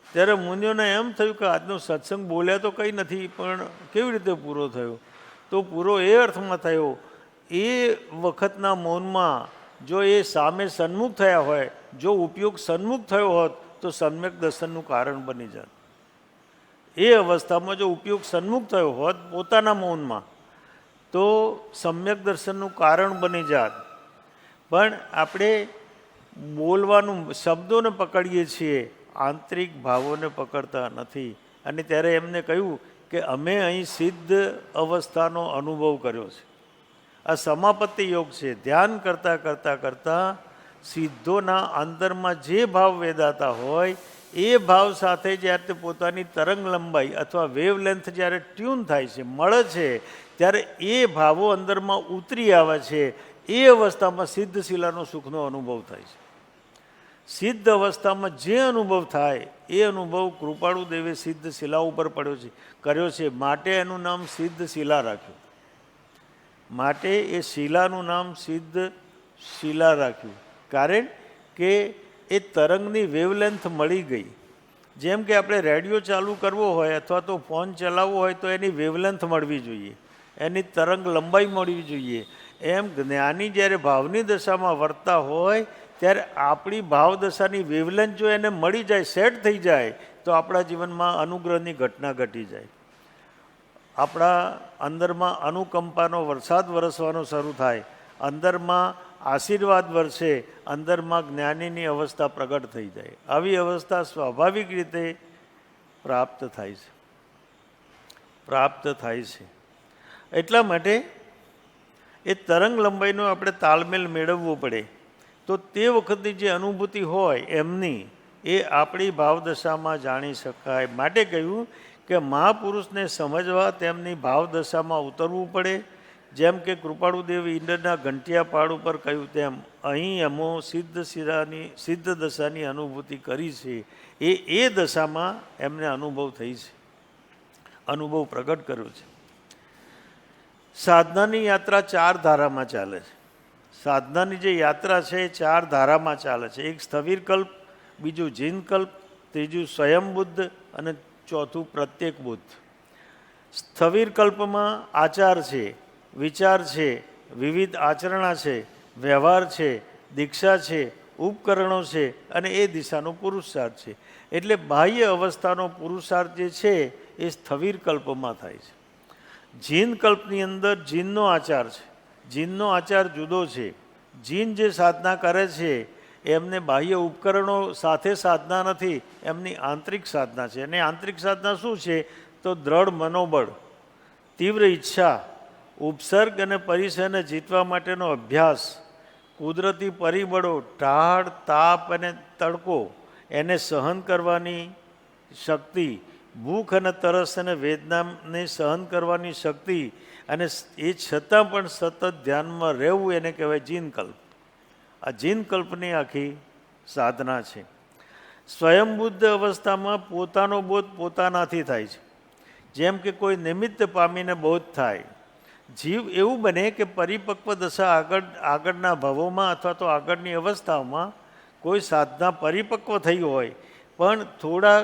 ત્યારે મુનિઓને એમ થયું કે આજનો સત્સંગ બોલ્યા તો કંઈ નથી, પણ કેવી રીતે પૂરો થયો? તો પૂરો એ અર્થમાં થયો, એ વખતના મૌનમાં જો એ સામે સન્મુખ થયા હોય, જો ઉપયોગ સન્મુખ થયો હોત તો સમ્યક દર્શનનું કારણ બની જાત. એ અવસ્થામાં જો ઉપયોગ સન્મુખ થયો હોત પોતાના મૌનમાં તો સમ્યક દર્શનનું કારણ બની જાત. પણ આપણે બોલવાનું શબ્દોને પકડીએ છીએ, આંતરિક ભાવોને પકડતા નથી. અને ત્યારે એમને કહ્યું કે અમે અહીં સિદ્ધ અવસ્થાનો અનુભવ કર્યો છે. આ સમાપત્તિ યોગ છે. ધ્યાન કરતાં કરતાં કરતાં સિદ્ધોના અંદરમાં જે ભાવ વેદાતા હોય એ ભાવ સાથે જ્યારે તે પોતાની તરંગ લંબાઈ અથવા વેવલેન્થ જ્યારે ટ્યુન થાય છે, મળે છે, ત્યારે એ ભાવો અંદરમાં ઉતરી આવે છે. એ અવસ્થામાં સિદ્ધ શિલાનો સુખનો અનુભવ થાય છે. સિદ્ધ અવસ્થામાં જે અનુભવ થાય એ અનુભવ કૃપાળુ દેવે સિદ્ધ શિલા ઉપર કર્યો છે. માટે એનું નામ સિદ્ધ શિલા રાખ્યું. માટે એ શિલાનું નામ સિદ્ધ શિલા રાખ્યું. કારણ કે એ તરંગની વેવલેન્થ મળી ગઈ. જેમ કે આપણે રેડિયો ચાલુ કરવો હોય અથવા તો ફોન ચલાવવો હોય તો એની વેવલેન્થ મળવી જોઈએ, એની તરંગ લંબાઈ મળવી જોઈએ. એમ જ્ઞાની જ્યારે ભાવની દશામાં વર્તા હોય ત્યારે આપણી ભાવદશાની વેવલેન્થ જો એને મળી જાય, સેટ થઈ જાય, તો આપણા જીવનમાં અનુગ્રહની ઘટના ઘટી જાય. આપણા અંદરમાં અનુકંપાનો વરસાદ વરસવાનો શરૂ થાય, અંદરમાં આશીર્વાદ વરસે, અંદરમાં જ્ઞાનીની અવસ્થા પ્રગટ થઈ જાય. આવી અવસ્થા સ્વાભાવિક રીતે પ્રાપ્ત થાય છે. એટલા માટે એ તરંગ લંબાઈનો આપણે તાલમેલ મેળવવો પડે. તો તે વખતની જે અનુભૂતિ હોય એમની એ આપણી ભાવદશામાં જાણી શકાય. માટે કહ્યું કે મહાપુરુષને સમજવા તેમની ભાવદશામાં ઉતરવું પડે. જેમ કે કૃપાળુદેવ ઈંડરના ઘંટિયા પહાડ ઉપર કહ્યું તેમ અહીં અમો સિદ્ધ દશાની અનુભૂતિ કરી છે. એ દશામાં એમને અનુભવ થઈ છે, અનુભવ પ્રગટ કર્યો છે. સાધનાની યાત્રા 4 ધારામાં ચાલે છે. સાધનાની જે યાત્રા છે એ 4 ધારામાં ચાલે છે. એક સ્થવિરકલ્પ, બીજું જીનકલ્પ, ત્રીજું સ્વયંબુદ્ધ અને ચોથું પ્રત્યેક બુદ્ધ. સ્થવિરકલ્પમાં આચાર છે, વિચાર છે, વિવિધ આચરણા છે, વ્યવહાર છે, દીક્ષા છે, ઉપકરણો છે અને એ દિશાનો પુરુષાર્થ છે. એટલે બાહ્ય અવસ્થાનો પુરુષાર્થ જે છે એ સ્થવિરકલ્પમાં થાય છે. જીનકલ્પની અંદર જીનનો આચાર છે. જીનનો આચાર જુદો છે. જીન જે સાધના કરે છે એમને બાહ્ય ઉપકરણો સાથે સાધના નથી, એમની આંતરિક સાધના છે. અને આંતરિક સાધના શું છે? તો દ્રઢ મનોબળ, તીવ્ર ઈચ્છા, ઉપસર્ગ અને પરિસરને જીતવા માટેનો અભ્યાસ, કુદરતી પરિબળો, ઢાળ, તાપ અને તડકો, એને સહન કરવાની શક્તિ, ભૂખ અને તરસ અને વેદનાને સહન કરવાની શક્તિ, અને એ છતાં પણ સતત ધ્યાનમાં રહેવું, એને કહેવાય જીનકલ્પ. આ જીનકલ્પની આખી સાધના છે. સ્વયંબુદ્ધ અવસ્થામાં પોતાનો બોધ પોતાનાથી થાય છે. જેમ કે કોઈ નિમિત્ત પામીને બોધ થાય. જીવ એવું બને કે પરિપક્વ દશા આગળના ભવોમાં અથવા તો આગળની અવસ્થાઓમાં કોઈ સાધના પરિપક્વ થઈ હોય પણ થોડા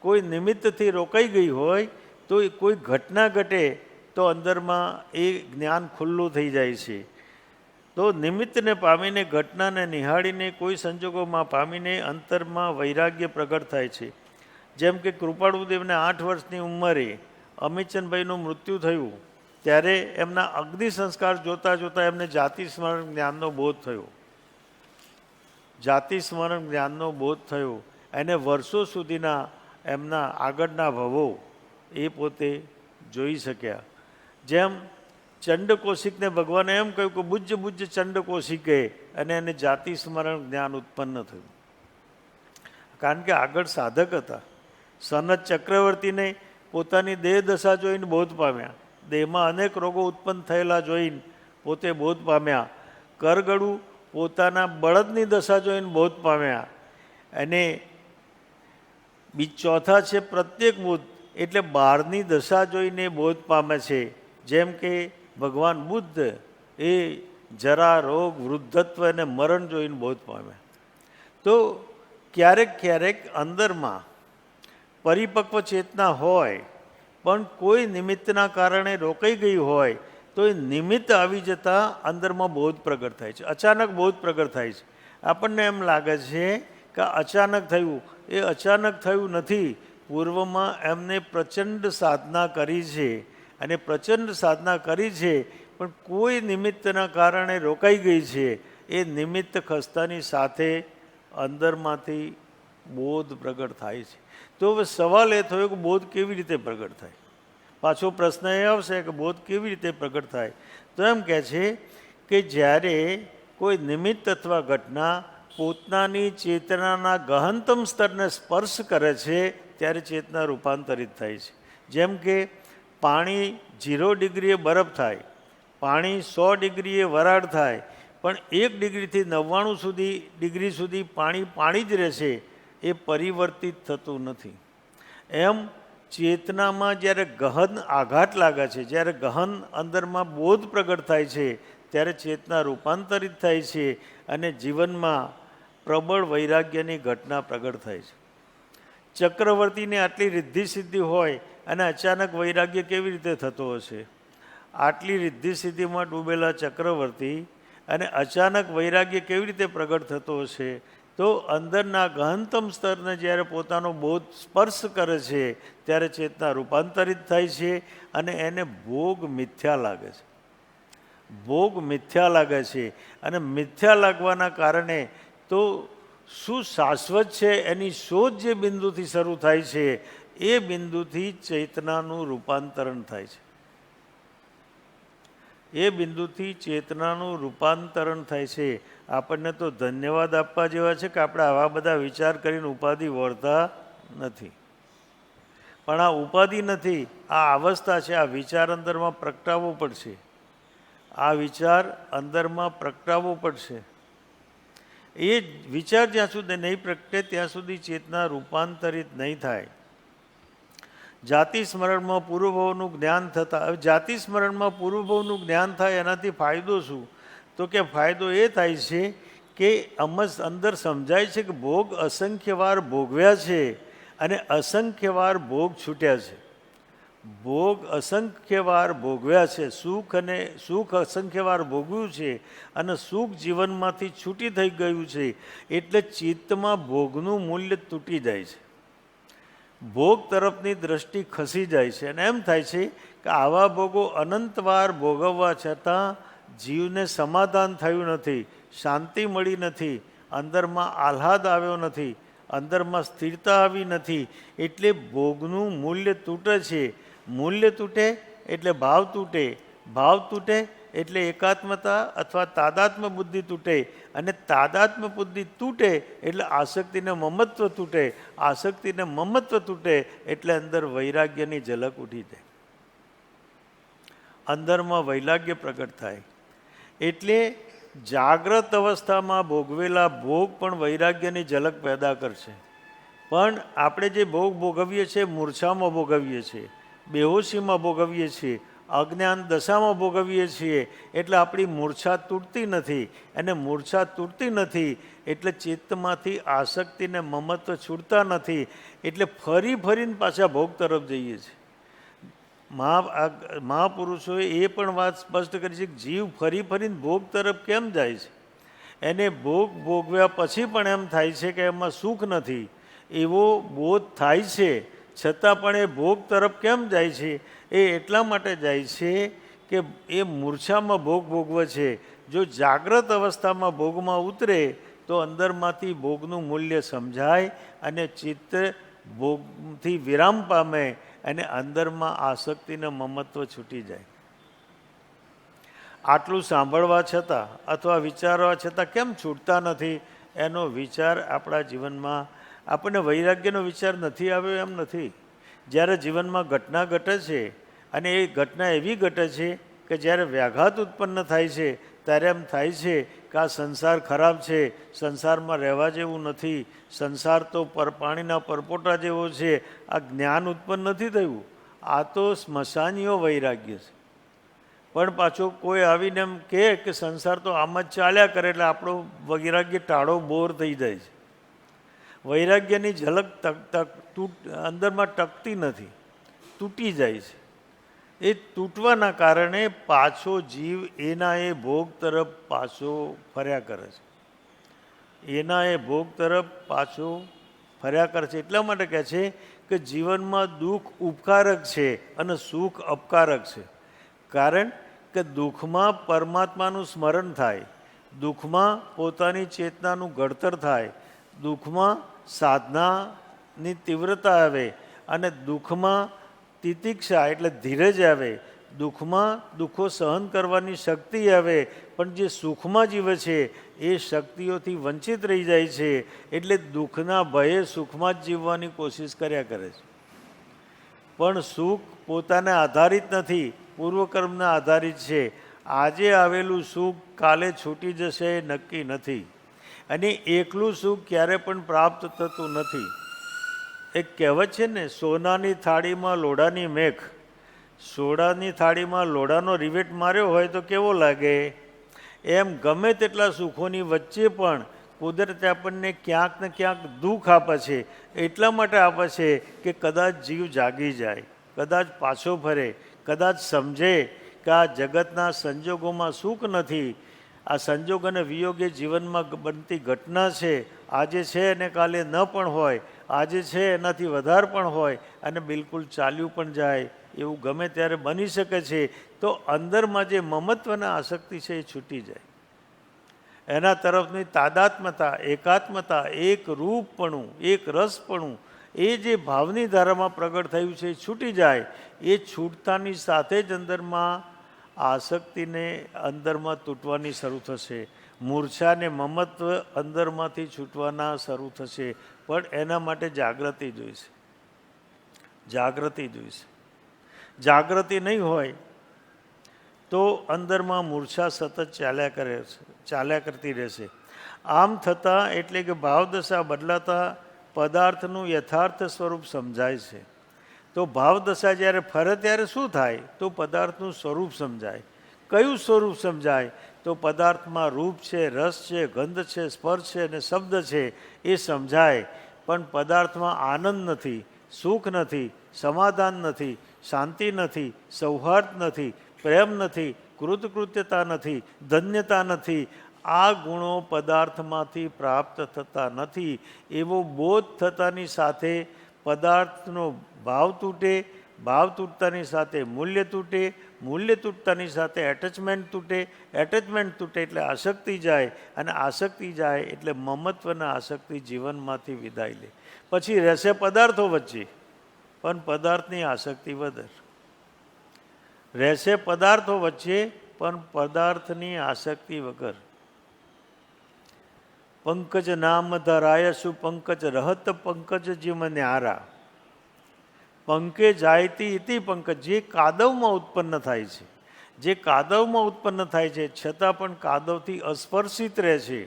કોઈ નિમિત્તથી રોકાઈ ગઈ હોય તો કોઈ ઘટના ઘટે તો અંદરમાં એ જ્ઞાન ખુલ્લું થઈ જાય છે. તો નિમિત્તને પામીને, ઘટનાને નિહાળીને, કોઈ સંજોગોમાં પામીને અંતરમાં વૈરાગ્ય પ્રગટ થાય છે. જેમ કે કૃપાળુદેવને 8 વર્ષની ઉંમરે અમિતચંદભાઈનું મૃત્યુ થયું ત્યારે એમના અગ્નિ સંસ્કાર જોતાં જોતાં એમને જાતિ સ્મરણ જ્ઞાનનો બોધ થયો. જાતિ સ્મરણ જ્ઞાનનો બોધ થયો. એને વર્ષો સુધીના એમના આગળના ભવો એ પોતે જોઈ શક્યા. જેમ ચંડકોશિકને ભગવાને એમ કહ્યું કે બુજ્જ બુજ્જ ચંડકોશિકે, અને એને જાતિ સ્મરણ જ્ઞાન ઉત્પન્ન થયું. કારણ કે આગળ સાધક હતા. સનત ચક્રવર્તીને પોતાની દેહ દશા જોઈને બોધ પામ્યા. દેહમાં અનેક રોગો ઉત્પન્ન થયેલા જોઈને પોતે બોધ પામ્યા. કરગડુ પોતાના બળદની દશા જોઈને બોધ પામ્યા. અને ચોથા છે પ્રત્યેક બુદ્ધ, એટલે બહારની દશા જોઈને બોધ પામે છે. જેમ કે ભગવાન બુદ્ધ એ જરા, રોગ, વૃદ્ધત્વ અને મરણ જોઈને બોધ પામ્યા. તો ક્યારેક ક્યારેક અંદરમાં પરિપક્વ ચેતના હોય પણ કોઈ નિમિત્તના કારણે રોકાઈ ગઈ હોય તો એ નિમિત્ત આવી જતાં અંદરમાં બોધ પ્રગટ થાય છે. અચાનક બોધ પ્રગટ થાય છે. આપણને એમ લાગે છે કે અચાનક થયું. એ અચાનક થયું નથી. પૂર્વમાં એમને પ્રચંડ સાધના કરી છે અને પ્રચંડ સાધના કરી છે પણ કોઈ નિમિત્તના કારણે રોકાઈ ગઈ છે. એ નિમિત્ત ખસતાની સાથે અંદરમાંથી બોધ પ્રગટ થાય છે. તો હવે સવાલ એ થયો કે બોધ કેવી રીતે પ્રગટ થાય? પાછો પ્રશ્ન એ આવશે કે બોધ કેવી રીતે પ્રગટ થાય? તો એમ કહે છે કે જ્યારે કોઈ નિમિત્ત અથવા ઘટના પોતાની ચેતનાના ગહનતમ સ્તરને સ્પર્શ કરે છે ત્યારે ચેતના રૂપાંતરિત થાય છે. જેમ કે પાણી 0 ડિગ્રીએ બરફ થાય, પાણી 100 ડિગ્રીએ વરાળ થાય, પણ 1 ડિગ્રીથી 99 ડિગ્રી સુધી પાણી પાણી જ રહેશે. એ પરિવર્તિત થતું નથી. એમ ચેતનામાં જ્યારે ગહન આઘાત લાગે છે, જ્યારે ગહન અંદરમાં બોધ પ્રગટ થાય છે ત્યારે ચેતના રૂપાંતરિત થાય છે અને જીવનમાં પ્રબળ વૈરાગ્યની ઘટના પ્રગટ થાય છે. ચક્રવર્તીને આટલી રિદ્ધિ સિદ્ધિ હોય અને અચાનક વૈરાગ્ય કેવી રીતે થતો હશે? આટલી રિદ્ધિ સિદ્ધિમાં ડૂબેલા ચક્રવર્તી અને અચાનક વૈરાગ્ય કેવી રીતે પ્રગટ થતો હશે? તો અંદરના ગહનતમ સ્તરને જ્યારે પોતાનો બોધ સ્પર્શ કરે છે ત્યારે ચેતના રૂપાંતરિત થાય છે અને એને ભોગ મિથ્યા લાગે છે. ભોગ મિથ્યા લાગે છે અને મિથ્યા લાગવાના કારણે તો શું શાશ્વત છે એની શોધ જે બિંદુથી શરૂ થાય છે એ બિંદુથી ચેતનાનું રૂપાંતરણ થાય છે. એ બિંદુથી ચેતનાનું રૂપાંતરણ થાય છે. આપણને તો ધન્યવાદ આપવા જેવા છે કે આપણે આવા બધા વિચાર કરીને ઉપાધિ વળતા નથી. પણ આ ઉપાધિ નથી, આ અવસ્થા છે. આ વિચાર અંદરમાં પ્રગટાવવો પડશે. આ વિચાર અંદરમાં પ્રગટાવવો પડશે. એ વિચાર જ્યાં સુધી નહીં પ્રગટે ત્યાં સુધી ચેતના રૂપાંતરિત નહીં થાય. જાતિ સ્મરણમાં પૂર્વભાવનું જ્ઞાન થતાં, હવે જાતિ સ્મરણમાં પૂર્વભાવનું જ્ઞાન થાય એનાથી ફાયદો શું? તો કે ફાયદો એ થાય છે કે અંદર સમજાય છે કે ભોગ અસંખ્ય વાર ભોગવ્યા છે અને અસંખ્ય વાર ભોગ છૂટ્યા છે. ભોગ અસંખ્ય વાર ભોગવ્યા છે, સુખ અસંખ્ય વાર ભોગવ્યું છે અને સુખ જીવનમાંથી છૂટી થઈ ગયું છે. એટલે ચિત્તમાં ભોગનું મૂલ્ય તૂટી જાય છે. ભોગ તરફની દ્રષ્ટિ ખસી જાય છે અને એમ થાય છે કે આવા ભોગો અનંતવાર ભોગવવા છતાં જીવને સમાધાન થયું નથી, શાંતિ મળી નથી, અંદરમાં આહ્લાદ આવ્યો નથી, અંદરમાં સ્થિરતા આવી નથી. એટલે ભોગનું મૂલ્ય તૂટે છે. મૂલ્ય તૂટે એટલે ભાવ તૂટે, ભાવ તૂટે એટલે એકાત્મતા અથવા તાદાત્મ્ય બુદ્ધિ તૂટે, અને તાદાત્મ્ય બુદ્ધિ તૂટે એટલે આસક્તિને મમત્વ તૂટે, આસક્તિને મમત્વ તૂટે એટલે અંદર વૈરાગ્યની ઝલક ઉઠી જાય, અંદરમાં વૈરાગ્ય પ્રગટ થાય. એટલે જાગ્રત અવસ્થામાં ભોગવેલા ભોગ પણ વૈરાગ્યની ઝલક પેદા કરશે. પણ આપણે જે ભોગ ભોગવીએ છીએ મૂર્છામાં ભોગવીએ છીએ, બેહોશીમાં ભોગવીએ છીએ, અજ્ઞાન દશામાં ભોગવીએ છીએ એટલે આપણી મૂર્છા તૂટતી નથી, અને મૂર્છા તૂટતી નથી એટલે ચિત્તમાંથી આસક્તિ ને મમત્વ છૂટતા નથી, એટલે ફરી ફરીને પાછા ભોગ તરફ જઈએ છીએ. મહાપુરુષોએ એ પણ વાત સ્પષ્ટ કરી છે કે જીવ ફરી ફરીને ભોગ તરફ કેમ જાય છે. એને ભોગ ભોગવ્યા પછી પણ એમ થાય છે કે એમાં સુખ નથી એવો બોધ થાય છે, છતાં પણ એ ભોગ તરફ કેમ જાય છે? એ એટલા માટે જાય છે કે એ મૂર્છામાં ભોગ ભોગવે છે. જો જાગ્રત અવસ્થામાં ભોગમાં ઉતરે તો અંદરમાંથી ભોગનું મૂલ્ય સમજાય અને ચિત્ત ભોગથી વિરામ પામે અને અંદરમાં આસક્તિને મમત્વ છૂટી જાય. આટલું સાંભળવા છતાં અથવા વિચારવા છતાં કેમ છૂટતા નથી? એનો વિચાર આપણા જીવનમાં આપણને વૈરાગ્યનો વિચાર નથી આવ્યો એમ નથી. જ્યારે જીવનમાં ઘટના ઘટે છે અને એ ઘટના એવી ઘટે છે કે જ્યારે વ્યાઘાત ઉત્પન્ન થાય છે ત્યારે એમ થાય છે કે આ સંસાર ખરાબ છે, સંસારમાં રહેવા જેવું નથી, સંસાર તો પાણીના પરપોટા જેવો છે. આ જ્ઞાન ઉત્પન્ન નથી થયું, આ તો સ્મશાનીય વૈરાગ્ય છે. પણ પાછો કોઈ આવીને એમ કહે કે સંસાર તો આમ જ ચાલ્યા કરે એટલે આપણો વૈરાગ્ય ટાળો બોર થઈ જાય છે. વૈરાગ્યની ઝલક અંદરમાં ટકતી નથી, તૂટી જાય છે. એ તૂટવાના કારણે પાછો જીવ એના એ ભોગ તરફ પાછો ફર્યા કરે છે. એના એ ભોગ તરફ પાછો ફર્યા કરે છે. એટલા માટે કહે છે કે જીવનમાં દુઃખ ઉપકારક છે અને સુખ અપકારક છે. કારણ કે દુઃખમાં પરમાત્માનું સ્મરણ થાય, દુઃખમાં પોતાની ચેતનાનું ઘડતર થાય, દુઃખમાં સાધનાની તીવ્રતા આવે અને દુઃખમાં તિતિક્ષા એટલે ધીરજ આવે, દુઃખમાં દુઃખો સહન કરવાની શક્તિ આવે. પણ જે સુખમાં જીવે છે એ શક્તિઓથી વંચિત રહી જાય છે, એટલે દુઃખના ભયે સુખમાં જ જીવવાની કોશિશ કર્યા કરે છે. પણ સુખ પોતાને આધારિત નથી, પૂર્વકર્મના આધારિત છે. આજે આવેલું સુખ કાલે છૂટી જશે એ નક્કી નથી, અને એકલું સુખ ક્યારે પણ પ્રાપ્ત થતું નથી. એક કહેવત છે ને, સોનાની થાળીમાં લોઢાની મેખ. સોનાની થાળીમાં લોઢાનો રિવેટ માર્યો હોય તો કેવો લાગે? એમ ગમે તેટલા સુખોની વચ્ચે પણ કુદરતે આપણને ક્યાંક ને ક્યાંક દુઃખ આપે છે. એટલા માટે આપે છે કે કદાચ જીવ જાગી જાય, કદાચ પાછો ફરે, કદાચ સમજે કે આ જગતના સંજોગોમાં સુખ નથી. આ સંજોગ અને વિયોગ એ જીવનમાં બનતી ઘટના છે. આજે છે અને કાલે ન પણ હોય, આજે છે એનાથી વધારે પણ હોય, અને બિલકુલ ચાલ્યું પણ જાય એવું ગમે ત્યારે બની શકે છે. તો અંદરમાં જે મમત્વના આસક્તિ છે એ છૂટી જાય. એના તરફની તાદાત્મતા, એકાત્મતા, એક રૂપપણું, એક રસપણું, એ જે ભાવની ધારામાં પ્રગટ થયું છે એ છૂટી જાય. એ છૂટતાની સાથે જ અંદરમાં આસક્તિને અંદરમાં તૂટવાની શરૂ થશે. મૂર્છાને મમત્વ અંદરમાંથી છૂટવાના શરૂ થશે. પણ એના માટે જાગૃતિ જોઈશે, જાગૃતિ જોઈશે. જાગૃતિ નહીં હોય તો અંદરમાં મૂર્છા સતત ચાલ્યા કરતી રહેશે. આમ થતાં એટલે કે ભાવદશા બદલાતા પદાર્થનું યથાર્થ સ્વરૂપ સમજાય છે. તો ભાવદશા જ્યારે ફરે ત્યારે શું થાય? તો પદાર્થનું સ્વરૂપ સમજાય. કયું સ્વરૂપ સમજાય? તો પદાર્થમાં રૂપ છે, રસ છે, ગંધ છે, સ્પર્શ છે અને શબ્દ છે એ સમજાય. પણ પદાર્થમાં આનંદ નથી, સુખ નથી, સમાધાન નથી, શાંતિ નથી, સૌહાર્દ નથી, પ્રેમ નથી, કૃતકૃત્યતા નથી, ધન્યતા નથી. આ ગુણો પદાર્થમાંથી પ્રાપ્ત થતા નથી. એવો બોધ થતાની સાથે પદાર્થનો ભાવ તૂટે, ભાવ તૂટતાની સાથે મૂલ્ય તૂટે, મૂલ્ય તૂટતાની સાથે એટેચમેન્ટ તૂટે, એટેચમેન્ટ તૂટે એટલે આસક્તિ જાય, અને આસક્તિ જાય એટલે મમત્વના આસક્તિ જીવનમાંથી વિદાય લે. પછી રહેશે પદાર્થો વચ્ચે, પણ પદાર્થની આસક્તિ વધે. રહેશે પદાર્થો વચ્ચે પણ પદાર્થની આસક્તિ વગર. પંકજ નામ ધરાય સુપંકજ રહત પંકજ જીમ ન્યારા. પંકે જાયતી ઇતિ પંકજ, જે કાદવમાં ઉત્પન્ન થાય છે, જે કાદવમાં ઉત્પન્ન થાય છે છતાં પણ કાદવથી અસ્પર્શિત રહે છે,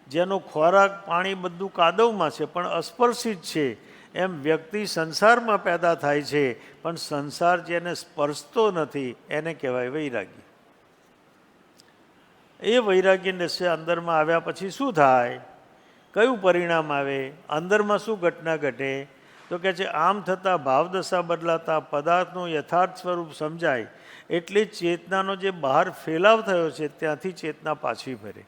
જેનો ખોરાક પાણી બધું કાદવમાં છે પણ અસ્પર્શિત છે, એમ વ્યક્તિ સંસારમાં પેદા થાય છે પણ સંસાર જેને સ્પર્શતો નથી એને કહેવાય વૈરાગી. એ વૈરાગી દશે અંદરમાં આવ્યા પછી શું થાય, કયું પરિણામ આવે, અંદરમાં શું ઘટના ઘટે? તો કે છે આમ થતાં ભાવદશા બદલાતા પદાર્થનું યથાર્થ સ્વરૂપ સમજાય એટલે ચેતનાનો જે બહાર ફેલાવ થયો છે ત્યાંથી ચેતના પાછી ફરે.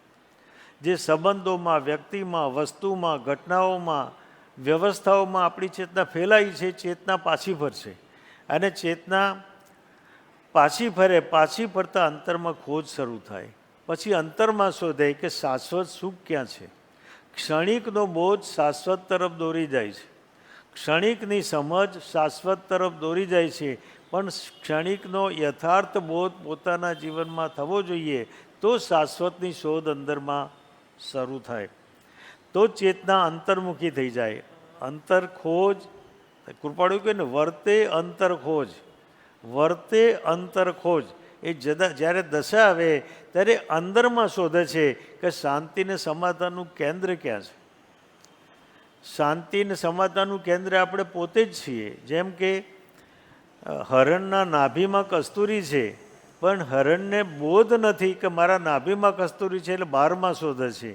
જે સંબંધોમાં, વ્યક્તિમાં, વસ્તુમાં, ઘટનાઓમાં, વ્યવસ્થાઓમાં આપણી ચેતના ફેલાઈ છે, ચેતના પાછી ફરશે. અને ચેતના પાછી ફરે, પાછી ફરતા અંતરમાં ખોજ શરૂ થાય. પછી અંતરમાં શોધે કે શાશ્વત સુખ ક્યાં છે. ક્ષણિકનો બોધ શાશ્વત તરફ દોરી જાય છે, ક્ષણિકની સમજ શાશ્વત તરફ દોરી જાય છે, પણ ક્ષણિકનો યથાર્થ બોધ પોતાના જીવનમાં થવો જોઈએ તો શાશ્વતની શોધ અંદરમાં શરૂ થાય. તો ચેતના અંતર્મુખી થઈ જાય. અંતર ખોજ, કૃપાળુ કહે ને વર્તે અંતર ખોજ, વર્તે અંતર ખોજ. એ જ્યારે દશા આવે ત્યારે અંદરમાં શોધે છે કે શાંતિ ને સમાધાનનું કેન્દ્ર ક્યાં છે. શાંતિ ને સમાધાનનું કેન્દ્ર આપણે પોતે જ છીએ. જેમ કે હરણના નાભીમાં કસ્તુરી છે પણ હરણને બોધ નથી કે મારા નાભીમાં કસ્તુરી છે એટલે બહારમાં શોધે છે.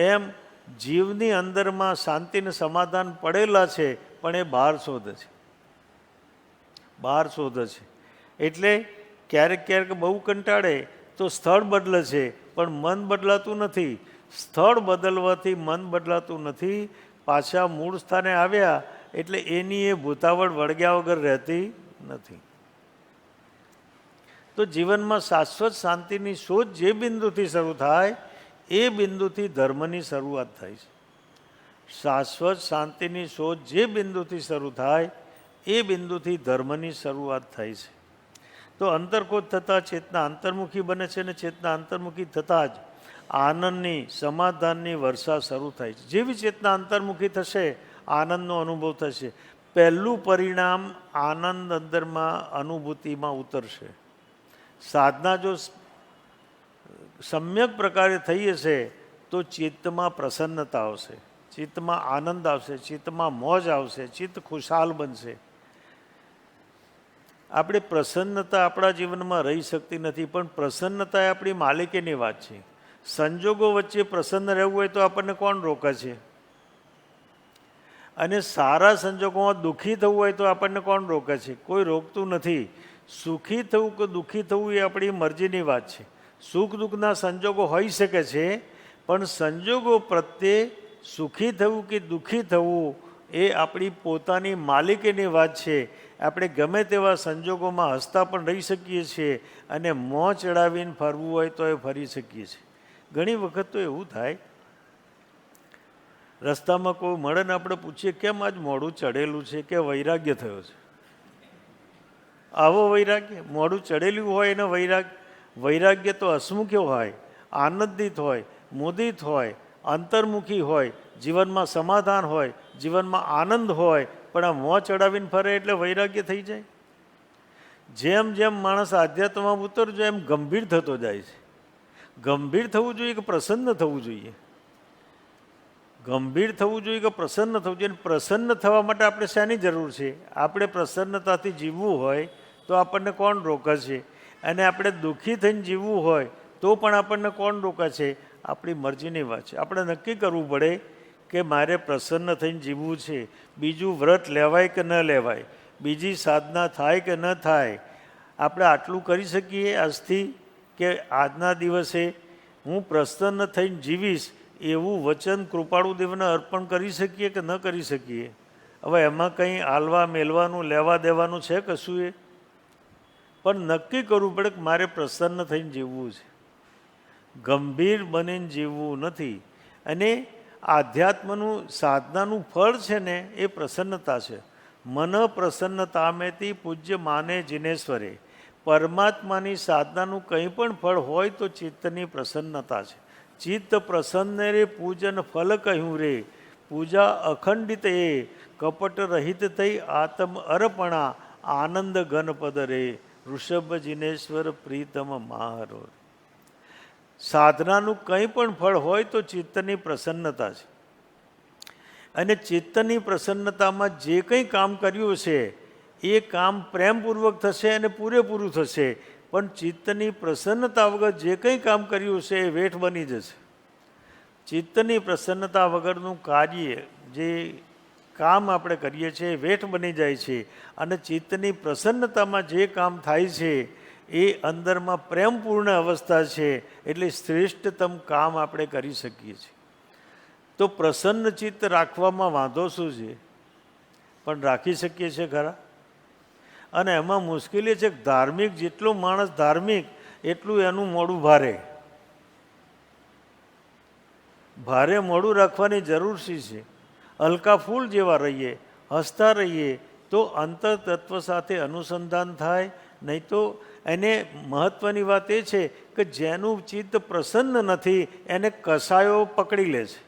એમ જીવની અંદરમાં શાંતિ ને સમાધાન પડેલા છે પણ એ બહાર શોધે છે, બહાર શોધે છે. એટલે ક્યારેક ક્યારેક બહુ કંટાળે તો સ્થળ બદલે છે પણ મન બદલાતું નથી. સ્થળ બદલવાથી મન બદલાતું નથી. પાછા મૂળ સ્થાને આવ્યા એટલે એની એ ભૂતાવળ વળગ્યા વગર રહેતી નથી. તો જીવનમાં શાશ્વત શાંતિની શોધ જે બિંદુથી શરૂ થાય એ બિંદુથી ધર્મની શરૂઆત થાય છે. શાશ્વત શાંતિની શોધ જે બિંદુથી શરૂ થાય એ બિંદુથી ધર્મની શરૂઆત થાય છે. તો અંતર્ખોજ થતાં ચેતના અંતર્મુખી બને છે અને ચેતના અંતર્મુખી થતાં જ આનંદની, સમાધાનની વર્ષા શરૂ થાય છે. જેવી ચેતના અંતર્મુખી થશે આનંદનો અનુભવ થશે. પહેલું પરિણામ આનંદ અંદરમાં અનુભૂતિમાં ઉતરશે. સાધના જો સમ્યક પ્રકારે થઈ હશે તો ચિત્તમાં પ્રસન્નતા આવશે, ચિત્તમાં આનંદ આવશે, ચિત્તમાં મોજ આવશે, ચિત્ત ખુશાલ બનશે. આપણે પ્રસન્નતા આપણા જીવનમાં રહી શકતી નથી પણ પ્રસન્નતા એ આપણી માલિકીની વાત છે. સંજોગો વચ્ચે પ્રસન્ન રહેવું હોય તો આપણને કોણ રોકે છે? અને સારા સંજોગોમાં દુઃખી થવું હોય તો આપણને કોણ રોકે છે? કોઈ રોકતું નથી. સુખી થવું કે દુઃખી થવું એ આપણી મરજીની વાત છે. સુખ દુઃખના સંજોગો હોઈ શકે છે પણ સંજોગો પ્રત્યે સુખી થવું કે દુઃખી થવું એ આપણી પોતાની માલિકીની વાત છે. આપણે ગમે તેવા સંજોગોમાં હસતા પણ રહી શકીએ છીએ અને મોં ચડાવીને ફરવું હોય તો એ ફરી શકીએ છીએ. ઘણી વખત તો એવું થાય, રસ્તામાં કોઈ મળે ને આપણે પૂછીએ કેમ આજ મોઢું ચડેલું છે, કે વૈરાગ્ય થયો છે. આવો વૈરાગ્ય, મોઢું ચડેલું હોય એને વૈરાગ્ય. વૈરાગ્ય તો હસમુખ્ય હોય, આનંદિત હોય, મુદિત હોય, અંતર્મુખી હોય, જીવનમાં સમાધાન હોય, જીવનમાં આનંદ હોય, પણ આ મોં ચડાવીને ફરે એટલે વૈરાગ્ય થઈ જાય. જેમ જેમ માણસ આધ્યાત્મમાં ઉતરજો એમ ગંભીર થતો જાય છે. ગંભીર થવું જોઈએ કે પ્રસન્ન થવું જોઈએ? ગંભીર થવું જોઈએ કે પ્રસન્ન થવું જોઈએ? પ્રસન્ન થવા માટે આપણે શાની જરૂર છે? આપણે પ્રસન્નતાથી જીવવું હોય તો આપણને કોણ રોકે છે? અને આપણે દુઃખી થઈને જીવવું હોય તો પણ આપણને કોણ રોકે છે? આપણી મરજીની વાત છે. આપણે નક્કી કરવું પડે કે મારે પ્રસન્ન થઈને જીવવું છે. બીજું વ્રત લેવાય કે ન લેવાય, બીજી સાધના થાય કે ન થાય. આપણે આટલું કરી શકીએ આજથી કે આજના દિવસે હું પ્રસન્ન થઈને જીવીશ એવું વચન કૃપાળુદેવને અર્પણ કરી શકીએ કે ન કરી શકીએ? હવે એમાં કંઈ આલવા મેલવાનું લેવા દેવાનું છે કશું? એ પણ નક્કી કરવું પડે કે મારે પ્રસન્ન થઈને જીવવું છે, ગંભીર બનીને જીવવું નથી. અને આધ્યાત્મનું સાધનાનું ફળ છે ને એ પ્રસન્નતા છે. મન પ્રસન્નતામેથી પૂજ્ય માને જિનેશ્વરે. પરમાત્માની સાધનાનું કંઈ પણ ફળ હોય તો ચિત્તની પ્રસન્નતા છે. ચિત્ત પ્રસન્ન રે પૂજન ફલ કહ્યું રે. પૂજા અખંડિત એ કપટ રહિત થઈ આત્મ અર્પણા આનંદ ઘનપદ રે. ઋષભ જિનેશ્વર પ્રીતમ મારો. સાધનાનું કંઈ પણ ફળ હોય તો ચિત્તની પ્રસન્નતા છે. અને ચિત્તની પ્રસન્નતામાં જે કંઈ કામ કર્યું છે એ કામ પ્રેમપૂર્વક થશે અને પૂરેપૂરું થશે. પણ ચિત્તની પ્રસન્નતા વગર જે કંઈ કામ કર્યું છે એ વેઠ બની જશે. ચિત્તની પ્રસન્નતા વગરનું કાર્ય, જે કામ આપણે કરીએ છીએ એ વેઠ બની જાય છે. અને ચિત્તની પ્રસન્નતામાં જે કામ થાય છે એ અંદરમાં પ્રેમપૂર્ણ અવસ્થા છે, એટલે શ્રેષ્ઠતમ કામ આપણે કરી શકીએ છીએ. તો પ્રસન્ન ચિત્ત રાખવામાં વાંધો શું છે? પણ રાખી શકીએ છીએ ખરા? અને એમાં મુશ્કેલી છે કે ધાર્મિક, જેટલો માણસ ધાર્મિક એટલું એનું મોઢું ભારે. ભારે મોઢું રાખવાની જરૂર શી છે? હલકા ફૂલ જેવા રહીએ, હસતા રહીએ તો અંતર તત્વ સાથે અનુસંધાન થાય. નહીં તો એને મહત્ત્વની વાત એ છે કે જેનું ચિત્ત પ્રસન્ન નથી એને કસાયો પકડી લે છે.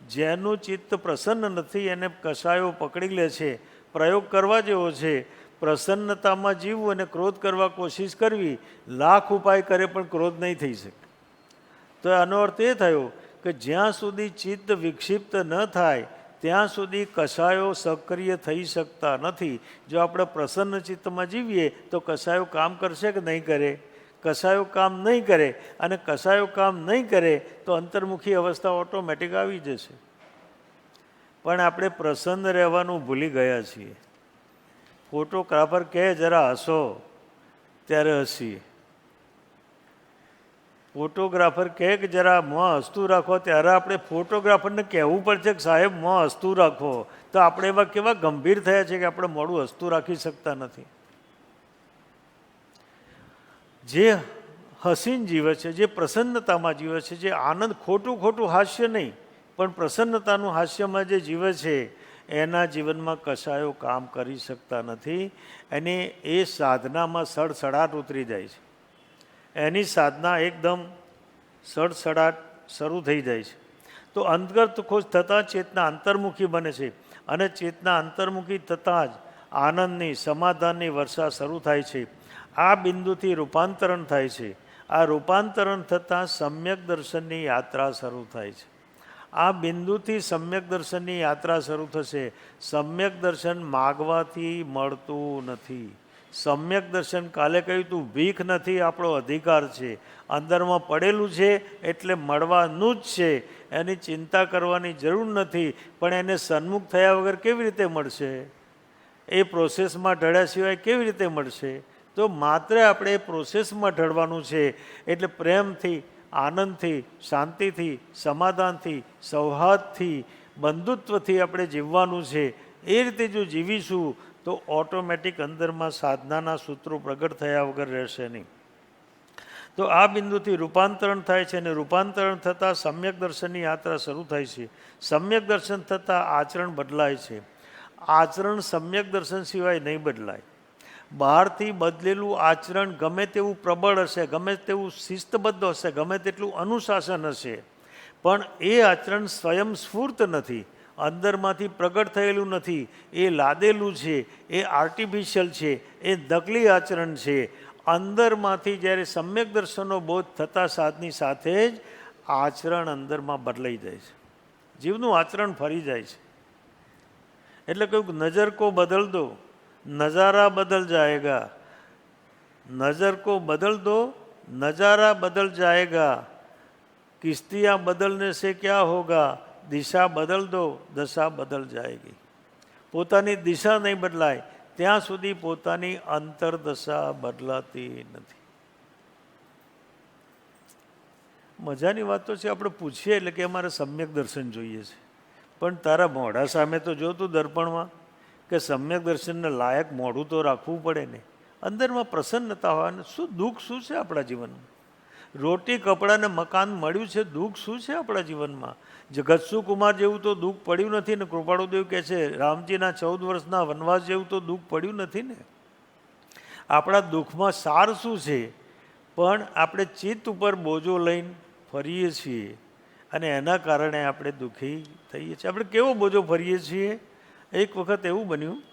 જેનું ચિત્ત પ્રસન્ન નથી એને કસાયો પકડી લે છે. પ્રયોગ કરવા જેવો છે. પ્રસન્નતામાં જીવવું અને ક્રોધ કરવા કોશિશ કરવી, લાખ ઉપાય કરે પણ ક્રોધ નહીં થઈ શકે. તો આનો અર્થ એ થયો કે જ્યાં સુધી ચિત્ત વિક્ષિપ્ત ન થાય ત્યાં સુધી કસાયો સક્રિય થઈ શકતા નથી. જો આપણે પ્રસન્ન ચિત્તમાં જીવીએ તો કસાયો કામ કરશે કે નહીં કરે? કસાયો કામ નહીં કરે. અને કસાયો કામ નહીં કરે તો અંતર્મુખી અવસ્થા ઓટોમેટિક આવી જશે. પણ આપણે પ્રસન્ન રહેવાનું ભૂલી ગયા છીએ. ફોટોગ્રાફર કહે જરા હસો, ત્યારે હસીએ. ફોટોગ્રાફર કહે કે જરા મોં હસતું રાખો, ત્યારે આપણે ફોટોગ્રાફરને કહેવું પડશે કે સાહેબ મોં હસતું રાખો. તો આપણે એવા કેવા ગંભીર થયા છે કે આપણે મોઢું હસતું રાખી શકતા નથી. જે હસીન જીવે છે, જે પ્રસન્નતામાં જીવે છે, જે આનંદ, ખોટું ખોટું હાસ્ય નહીં પણ પ્રસન્નતાનું હાસ્યમાં જે જીવે છે એના જીવનમાં કશાયો કામ કરી શકતા નથી. અને એ સાધનામાં સડસડાટ ઉતરી જાય છે. એની સાધના એકદમ સડસડાટ શરૂ થઈ જાય છે. તો અંતર્ગત ખુશ થતાં ચેતના અંતર્મુખી બને છે. અને ચેતના અંતર્મુખી થતાં જ આનંદની, સમાધાનની વર્ષા શરૂ થાય છે. આ બિંદુથી રૂપાંતરણ થાય છે. આ રૂપાંતરણ થતાં સમ્યક દર્શનની યાત્રા શરૂ થાય છે. આ બિંદુથી સમ્યક દર્શનની યાત્રા શરૂ થશે. સમ્યક દર્શન માગવાથી મળતું નથી. સમ્યક દર્શન, કાલે કહ્યું તું, ભીખ નથી, આપણો અધિકાર છે. અંદરમાં પડેલું છે એટલે મળવાનું જ છે. એની ચિંતા કરવાની જરૂર નથી. પણ એને સન્મુખ થયા વગર કેવી રીતે મળશે? એ પ્રોસેસમાં ઢળ્યા સિવાય કેવી રીતે મળશે? તો માત્ર આપણે એ પ્રોસેસમાં ઢળવાનું છે. એટલે પ્રેમથી, આનંદથી, શાંતિથી, સમાધાનથી, સૌહાર્દથી, બંધુત્વથી આપણે જીવવાનું છે. એ રીતે જો જીવીશું તો ઓટોમેટિક અંદરમાં સાધનાના સૂત્રો પ્રગટ થયા વગર રહેશે નહીં. તો આ બિંદુથી રૂપાંતરણ થાય છે. અને રૂપાંતરણ થતાં સમ્યક દર્શનની યાત્રા શરૂ થાય છે. સમ્યક દર્શન થતાં આચરણ બદલાય છે. આચરણ સમ્યક દર્શન સિવાય નહીં બદલાય. બહારથી બદલેલું આચરણ ગમે તેવું પ્રબળ હશે, ગમે તેવું શિસ્તબદ્ધ હશે, ગમે તેટલું અનુશાસન હશે, પણ એ આચરણ સ્વયં સ્ફૂર્ત નથી, અંદરમાંથી પ્રગટ થયેલું નથી. એ લાદેલું છે, એ આર્ટિફિશિયલ છે, એ નકલી આચરણ છે. અંદરમાંથી જ્યારે સમ્યક દર્શનનો બોધ થતા સાથની સાથે જ આચરણ અંદરમાં બદલાઈ જાય છે. જીવનું આચરણ ફરી જાય છે. એટલે કહ્યું નજર કો બદલ દો, नज़ारा बदल जाएगा. नज़र को बदल दो, नज़ारा बदल जाएगा. किश्तियाँ बदलने से क्या होगा? दिशा बदल दो, दशा बदल जाएगी. પોતાની દિશા નહીં બદલાય ત્યાં સુધી પોતાની અંતરદશા બદલાતી નથી. મજાની વાત તો છે, આપણે પૂછીએ એટલે કે અમારે સમ્યક દર્શન જોઈએ છે. પણ તારા મોઢા સામે તો જો તું દર્પણમાં કે સમ્યક દર્શનને લાયક મોઢું તો રાખવું પડે ને. અંદરમાં પ્રસન્નતા હોય. ને શું દુઃખ શું છે આપણા જીવનમાં? રોટી, કપડાં ને મકાન મળ્યું છે, દુઃખ શું છે આપણા જીવનમાં? જગતસુ કુમાર જેવું તો દુઃખ પડ્યું નથી ને. કૃપાળુદેવ કહે છે રામજીના 14 વર્ષના વનવાસ જેવું તો દુઃખ પડ્યું નથી ને. આપણા દુઃખમાં સાર શું છે? પણ આપણે ચિત્ત ઉપર બોજો લઈને ફરીએ છીએ અને એના કારણે આપણે દુઃખી થઈએ છીએ. આપણે કેવો બોજો ફરીએ છીએ? એક વખત એવું બન્યું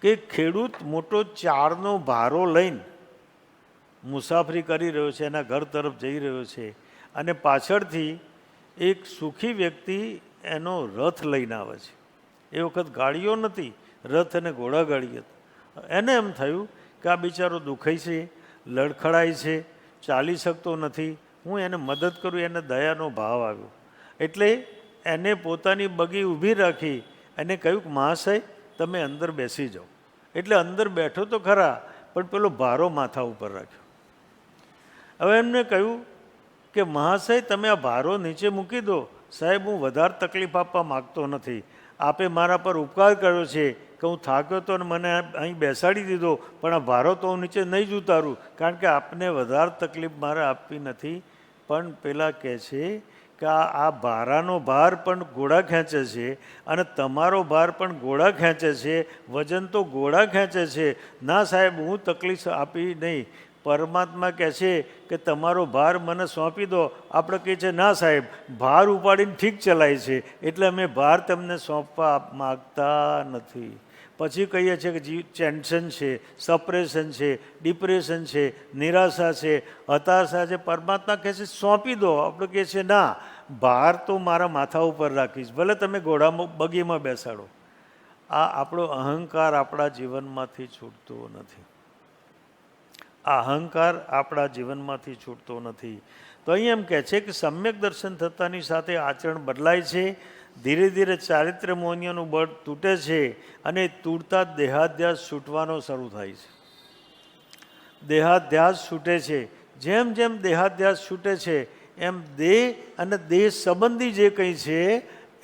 કે ખેડૂત મોટો ચારનો ભારો લઈને મુસાફરી કરી રહ્યો છે, એના ઘર તરફ જઈ રહ્યો છે, અને પાછળથી એક સુખી વ્યક્તિ એનો રથ લઈને આવે છે. એ વખત ગાડીઓ નથી, રથ અને ઘોડાગાડી હતા. એને એમ થયું કે આ બિચારો દુખાય છે, લડખડાય છે, ચાલી શકતો નથી, હું એને મદદ કરું, એને દયાનો ભાવ આવ્યો. એટલે એને પોતાની બગી ઊભી રાખી અને કહ્યું કે મહાશય તમે અંદર બેસી જાઓ. એટલે અંદર બેઠો તો ખરા, પણ પેલો ભારો માથા ઉપર રાખ્યો. હવે એમને કહ્યું કે મહાશય તમે આ ભારો નીચે મૂકી દો. સાહેબ, હું વધારે તકલીફ આપવા માગતો નથી. આપે મારા પર ઉપકાર કર્યો છે કે હું થાક્યો તો મને અહીં બેસાડી દીધો, પણ આ ભારો તો હું નીચે નહીં જ ઉતારું, કારણ કે આપને વધારે તકલીફ મારે આપવી નથી. પણ પેલા કહે છે કે આ ભારાનો ભાર પણ ઘોડા ખેંચે છે અને તમારો ભાર પણ ઘોડા ખેંચે છે, વજન તો ઘોડા ખેંચે છે. ના સાહેબ, હું તકલીફ આપી નહીં. પરમાત્મા કહે છે કે તમારો ભાર મને સોંપી દો. આપણે કહે છે ના સાહેબ, ભાર ઉપાડીને ઠીક ચલાય છે, એટલે અમે ભાર તમને સોંપવા માગતા નથી. પછી કહીએ છીએ કે ટેન્શન છે, સપ્રેશન છે, ડિપ્રેશન છે, નિરાશા છે, હતાશા છે. પરમાત્મા કહે છે સોંપી દો. આપણે કહે છે ના, ભાર તો મારા માથા ઉપર રાખીશ, ભલે તમે ઘોડામાં બગીમાં બેસાડો. આ આપણો અહંકાર આપણા જીવનમાંથી છૂટતો નથી. આ અહંકાર આપણા જીવનમાંથી છૂટતો નથી. તો અહીં એમ કહે છે કે સમ્યક દર્શન થતાની સાથે આચરણ બદલાય છે. ધીરે ધીરે ચારિત્ર્ય મોહનીયનું બળ તૂટે છે અને તૂટતા દેહાધ્યાસ છૂટવાનો શરૂ થાય છે. દેહાધ્યાસ છૂટે છે. જેમ જેમ દેહાધ્યાસ છૂટે છે એમ દેહ અને દેહ સંબંધી જે કંઈ છે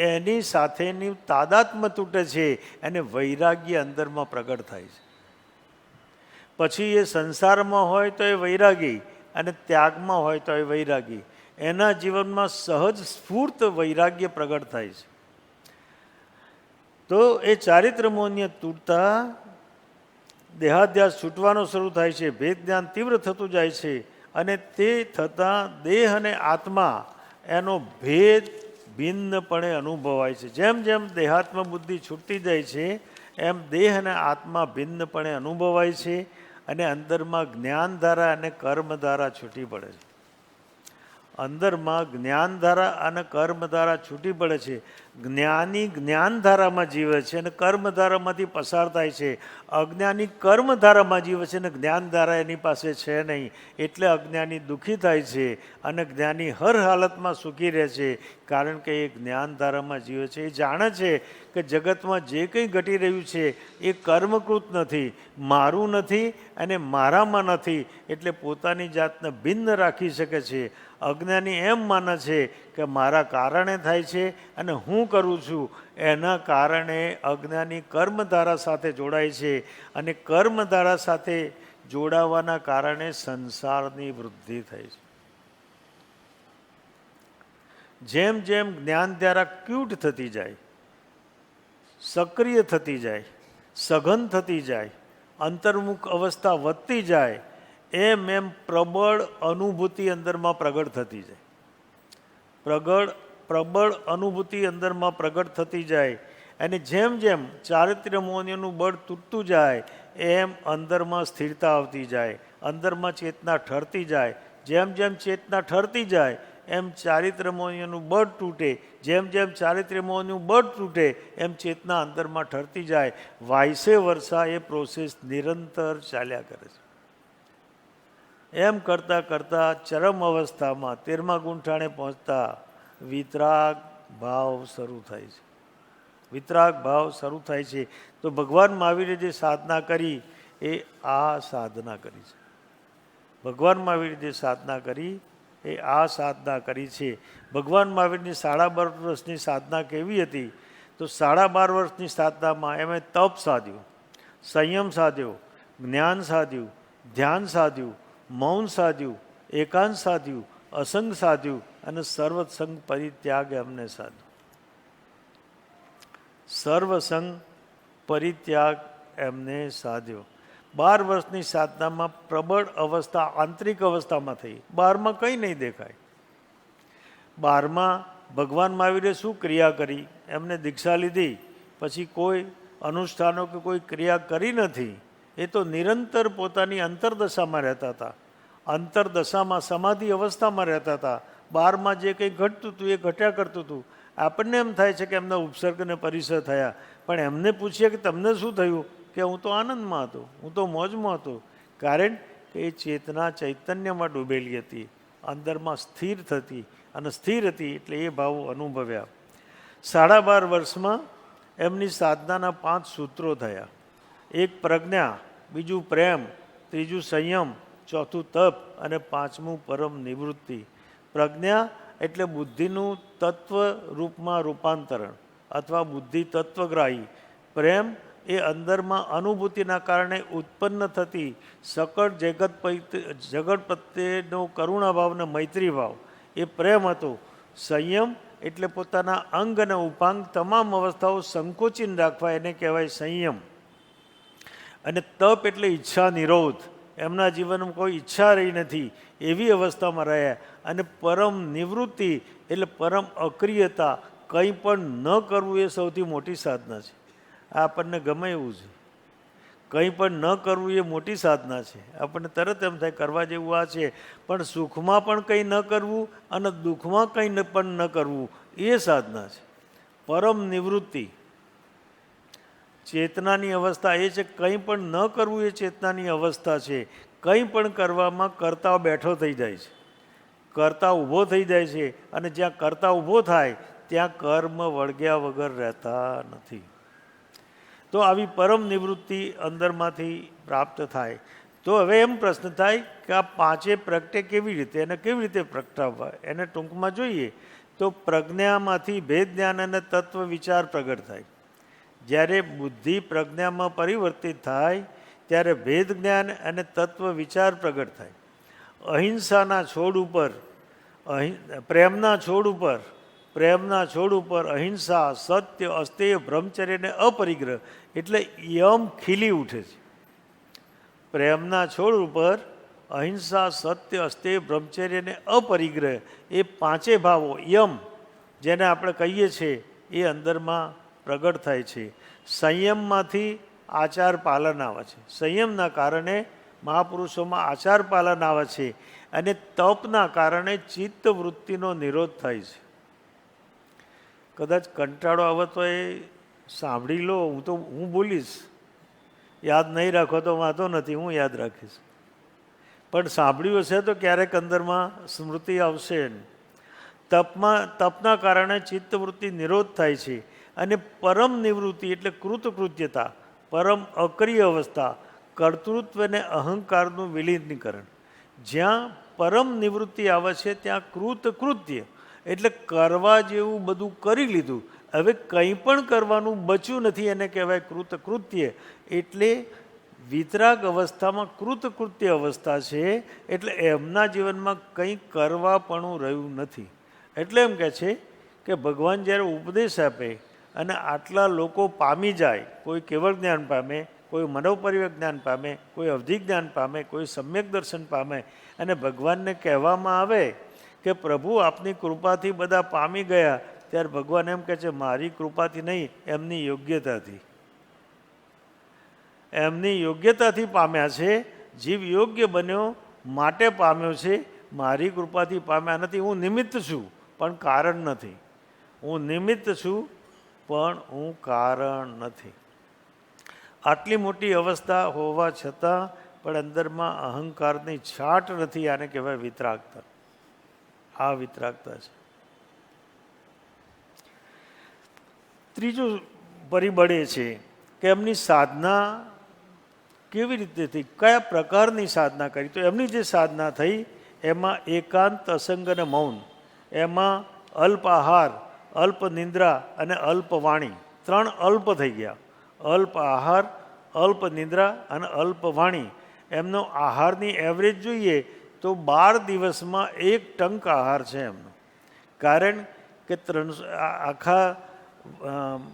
એની સાથેની તાદાત્મ્ય તૂટે છે અને વૈરાગ્ય અંદરમાં પ્રગટ થાય છે. પછી એ સંસારમાં હોય તો એ વૈરાગી અને ત્યાગમાં હોય તો એ વૈરાગી. એના જીવનમાં સહજ સ્ફૂર્ત વૈરાગ્ય પ્રગટ થાય છે. તો એ ચારિત્ર મોહનીય તૂટતા દેહાધ્યાસ છૂટવાનો શરૂ થાય છે. ભેદ જ્ઞાન તીવ્ર થતું જાય છે અને તે થતાં દેહ અને આત્મા એનો ભેદ ભિન્નપણે અનુભવાય છે. જેમ જેમ દેહાત્મ બુદ્ધિ છૂટતી જાય છે એમ દેહ અને આત્મા ભિન્નપણે અનુભવાય છે અને અંદરમાં જ્ઞાનધારા અને કર્મધારા છૂટી પડે છે. અંદરમાં જ્ઞાનધારા અને કર્મધારા છૂટી પડે છે. જ્ઞાની જ્ઞાનધારામાં જીવે છે અને કર્મધારામાંથી પસાર થાય છે. અજ્ઞાની કર્મધારામાં જીવે છે અને જ્ઞાનધારા એની પાસે છે નહીં, એટલે અજ્ઞાની દુઃખી થાય છે અને જ્ઞાની હર હાલતમાં સુખી રહે છે, કારણ કે એ જ્ઞાનધારામાં જીવે છે. એ જાણે છે કે જગતમાં જે કંઈ ઘટી રહ્યું છે એ કર્મકૃત નથી, મારું નથી અને મારામાં નથી, એટલે પોતાની જાતને ભિન્ન રાખી શકે છે. અજ્ઞાની એમ માને છે કે મારા કારણે થાય છે અને હું કરું છું, એના કારણે અજ્ઞાની કર્મધારા સાથે જોડાય છે અને કર્મધારા સાથે જોડાવાના કારણે સંસારની વૃદ્ધિ થાય છે. જેમ જેમ જ્ઞાનધારા ક્યુટ થતી જાય, સક્રિય થતી જાય, સઘન થતી જાય, અંતર્મુખ અવસ્થા વધતી જાય, એમ એમ પ્રબળ અનુભૂતિ અંદરમાં પ્રગટ થતી જાય. પ્રબળ અનુભૂતિ અંદરમાં પ્રગટ થતી જાય અને જેમ જેમ ચારિત્ર્ય મોહનીયનું બળ તૂટતું જાય એમ અંદરમાં સ્થિરતા આવતી જાય, અંદરમાં ચેતના ઠરતી જાય. જેમ જેમ ચેતના ઠરતી જાય એમ ચારિત્ર્ય મોહનીયનું બળ તૂટે. જેમ જેમ ચારિત્ર્ય મોહનીયનું બળ તૂટે એમ ચેતના અંદરમાં ઠરતી જાય. વાયસે વર્ષા એ પ્રોસેસ નિરંતર ચાલ્યા કરે છે. એમ કરતાં કરતાં ચરમ અવસ્થામાં 13મા ગુંઠાણે પહોંચતા વિતરાગ ભાવ શરૂ થાય છે. વિતરાગ ભાવ શરૂ થાય છે. તો ભગવાન મહાવીરે જે સાધના કરી એ આ સાધના કરી છે. ભગવાન મહાવીરે જે સાધના કરી એ આ સાધના કરી છે. ભગવાન મહાવીરની 12.5 વર્ષની સાધના કેવી હતી? તો 12.5 વર્ષની સાધનામાં એમણે તપ સાધ્યું, સંયમ સાધ્યો, જ્ઞાન સાધ્યું, ધ્યાન સાધ્યું, મૌન સાધ્યું, એકાંત સાધ્યું, અસંગ સાધ્યું અને સર્વસંગ પરિત્યાગ એમને સાધ્યું. સર્વસંગ પરિત્યાગ એમને સાધ્યો. 12 વર્ષની સાધનામાં પ્રબળ અવસ્થા આંતરિક અવસ્થામાં થઈ. બહારમાં કંઈ નહીં દેખાય. 12માં ભગવાન મહાવીરે શું ક્રિયા કરી? એમને દીક્ષા લીધી પછી કોઈ અનુષ્ઠાનો કે કોઈ ક્રિયા કરી નથી. એ તો નિરંતર પોતાની અંતરદશામાં રહેતા હતા. અંતરદશામાં સમાધિ અવસ્થામાં રહેતા હતા. બહારમાં જે કંઈ ઘટતું હતું એ ઘટ્યા કરતું હતું. આપણને એમ થાય છે કે એમના ઉપસર્ગ અને પરિસર થયા, પણ એમને પૂછીએ કે તમને શું થયું, કે હું તો આનંદમાં હતો, હું તો મોજમાં હતો. કારણ કે એ ચેતના ચૈતન્યમાં ડૂબેલી હતી, અંદરમાં સ્થિર થતી, અને સ્થિર હતી એટલે એ ભાવો અનુભવ્યા. 12.5 વર્ષમાં એમની સાધનાના 5 સૂત્રો થયા. એક પ્રજ્ઞા, બીજું પ્રેમ, ત્રીજું સંયમ, ચોથું તપ અને 5મું પરમ નિવૃત્તિ. પ્રજ્ઞા એટલે બુદ્ધિનું તત્વ રૂપમાં રૂપાંતરણ અથવા બુદ્ધિ તત્વગ્રાહી. પ્રેમ એ અંદરમાં અનુભૂતિના કારણે ઉત્પન્ન થતી સકળ જગત પ્રત્યેનો કરુણાભાવ અને મૈત્રી ભાવ, એ પ્રેમ હતો. સંયમ એટલે પોતાના અંગ અને ઉપાંગ તમામ અવસ્થાઓ સંકોચીને રાખવા, એને કહેવાય સંયમ. અને તપ એટલે ઈચ્છા નિરોધ, એમના જીવનમાં કોઈ ઈચ્છા રહી નથી એવી અવસ્થામાં રહ્યા. અને પરમ નિવૃત્તિ એટલે પરમ અક્રિયતા, કંઈ પણ ન કરવું એ સૌથી મોટી સાધના છે. આ આપણને ગમે એવું છે, કંઈ પણ ન કરવું એ મોટી સાધના છે. આપણને તરત એમ થાય કરવા જેવું આ છે, પણ સુખમાં પણ કંઈ ન કરવું અને દુઃખમાં કંઈ પણ ન કરવું એ સાધના છે. પરમ નિવૃત્તિ ચેતનાની અવસ્થા એ છે, કંઈ પણ ન કરવું એ ચેતનાની અવસ્થા છે. કંઈ પણ કરવામાં કર્તા બેઠો થઈ જાય છે, કર્તા ઊભો થઈ જાય છે. અને જ્યાં કર્તા ઊભો થાય ત્યાં કર્મ વળગ્યા વગર રહેતા નથી. તો આવી પરમ નિવૃત્તિ અંદરમાંથી પ્રાપ્ત થાય. તો હવે એમ પ્રશ્ન થાય કે આ 5 પ્રગટે કેવી રીતે, એને કેવી રીતે પ્રગટાવવા, એને ટૂંકમાં જોઈએ તો પ્રજ્ઞામાંથી ભેદ જ્ઞાન અને તત્વ વિચાર પ્રગટ થાય. જ્યારે બુદ્ધિ પ્રજ્ઞામાં પરિવર્તિત થાય ત્યારે ભેદ જ્ઞાન અને તત્વ વિચાર પ્રગટ થાય. અહિંસાના છોડ ઉપર, પ્રેમના છોડ ઉપર અહિંસા, સત્ય, અસ્તેય, બ્રહ્મચર્ય અને અપરિગ્રહ એટલે યમ ખીલી ઉઠે છે. પ્રેમના છોડ ઉપર અહિંસા, સત્ય, અસ્તેય, બ્રહ્મચર્ય અને અપરિગ્રહ એ 5 ભાવો યમ જેને આપણે કહીએ છીએ એ અંદરમાં પ્રગટ થાય છે. સંયમમાંથી આચાર પાલન આવે છે. સંયમના કારણે મહાપુરુષોમાં આચાર પાલન આવે છે. અને તપના કારણે ચિત્ત વૃત્તિનો નિરોધ થાય છે. કદાચ કંટાળો આવે તો એ સાંભળી લો, હું બોલીશ, યાદ નહીં રાખો તો વાંધો નથી, હું યાદ રાખીશ. પણ સાંભળ્યું હશે તો ક્યારેક અંદરમાં સ્મૃતિ આવશે. તપના કારણે ચિત્તવૃત્તિ નિરોધ થાય છે. અને પરમ નિવૃત્તિ એટલે કૃતકૃત્યતા, પરમ અક્રિય અવસ્થા, કર્તૃત્વ અને અહંકારનું વિલીનીકરણ. જ્યાં પરમ નિવૃત્તિ આવે છે ત્યાં કૃતકૃત્ય એટલે કરવા જેવું બધું કરી લીધું, હવે કંઈ પણ કરવાનું બચ્યું નથી, એને કહેવાય કૃતકૃત્ય. એટલે વિતરાગ અવસ્થામાં કૃતકૃત્ય અવસ્થા છે. એટલે એમના જીવનમાં કંઈ કરવાપણું રહ્યું નથી. એટલે એમ કહે છે કે ભગવાન જ્યારે ઉપદેશ આપે અને આટલા લોકો પામી જાય, કોઈ કેવળ જ્ઞાન પામે, કોઈ મનોપરિવર્તન જ્ઞાન પામે, કોઈ અવધિ જ્ઞાન પામે, કોઈ સમ્યક દર્શન પામે, અને ભગવાનને કહેવામાં આવે કે પ્રભુ આપની કૃપાથી બધા પામી ગયા, ત્યારે ભગવાન એમ કહે છે મારી કૃપાથી નહીં, એમની યોગ્યતાથી. એમની યોગ્યતાથી પામ્યા છે. જીવ યોગ્ય બન્યો માટે પામ્યો છે, મારી કૃપાથી પામ્યા નથી. હું નિમિત્ત છું પણ કારણ નથી. હું નિમિત્ત છું પણ હું કારણ નથી. આટલી મોટી અવસ્થા હોવા છતાં પણ અંદરમાં અહંકારની છાટ નથી. આને કહેવાય વિતરાગતા. આ વિતરાગતા છે. ત્રીજું પરિબળ એ છે કે એમની સાધના કેવી રીતે થઈ, કયા પ્રકારની સાધના કરી. તો એમની જે સાધના થઈ એમાં એકાંત, અસંગ અને મૌન, એમાં અલ્પ આહાર, અલ્પ નિંદ્રા અને અલ્પ વાણી, 3 અલ્પ થઈ ગયા. અલ્પ આહાર, અલ્પ નિંદ્રા અને અલ્પ વાણી. એમનો આહારની એવરેજ જોઈએ તો 12 દિવસમાં 1 ટંક આહાર છે એમનો. કારણ કે આખા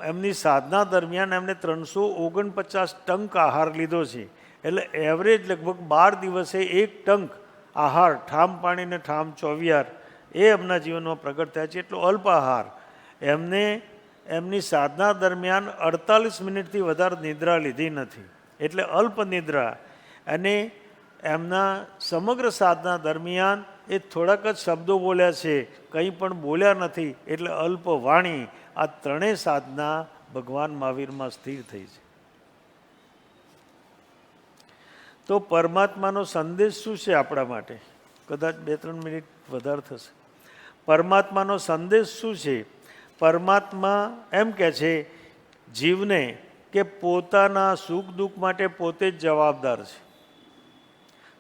એમની સાધના દરમિયાન એમને 349 ટંક આહાર લીધો છે. એટલે એવરેજ લગભગ 12 દિવસે 1 ટંક આહાર, ઠામ પાણી ને ઠામ ચોવિયાર, એ એમના જીવનમાં પ્રગટ થયા છે. એટલો અલ્પ આહાર. એમને એમની સાધના દરમિયાન 48 મિનિટથી વધારે નિદ્રા લીધી નથી, એટલે અલ્પ નિદ્રા. અને એમના સમગ્ર સાધના દરમિયાન એ થોડાક જ શબ્દો બોલ્યા છે, કંઈ પણ બોલ્યા નથી, એટલે અલ્પ વાણી. આ ત્રણેય સાધના ભગવાન મહાવીરમાં સ્થિર થઈ છે. તો પરમાત્માનો સંદેશ શું છે આપણા માટે? કદાચ 2-3 મિનિટ વધારે થશે. પરમાત્માનો સંદેશ શું છે? પરમાત્મા એમ કહે છે જીવને કે પોતાના સુખ દુઃખ માટે પોતે જ જવાબદાર છે.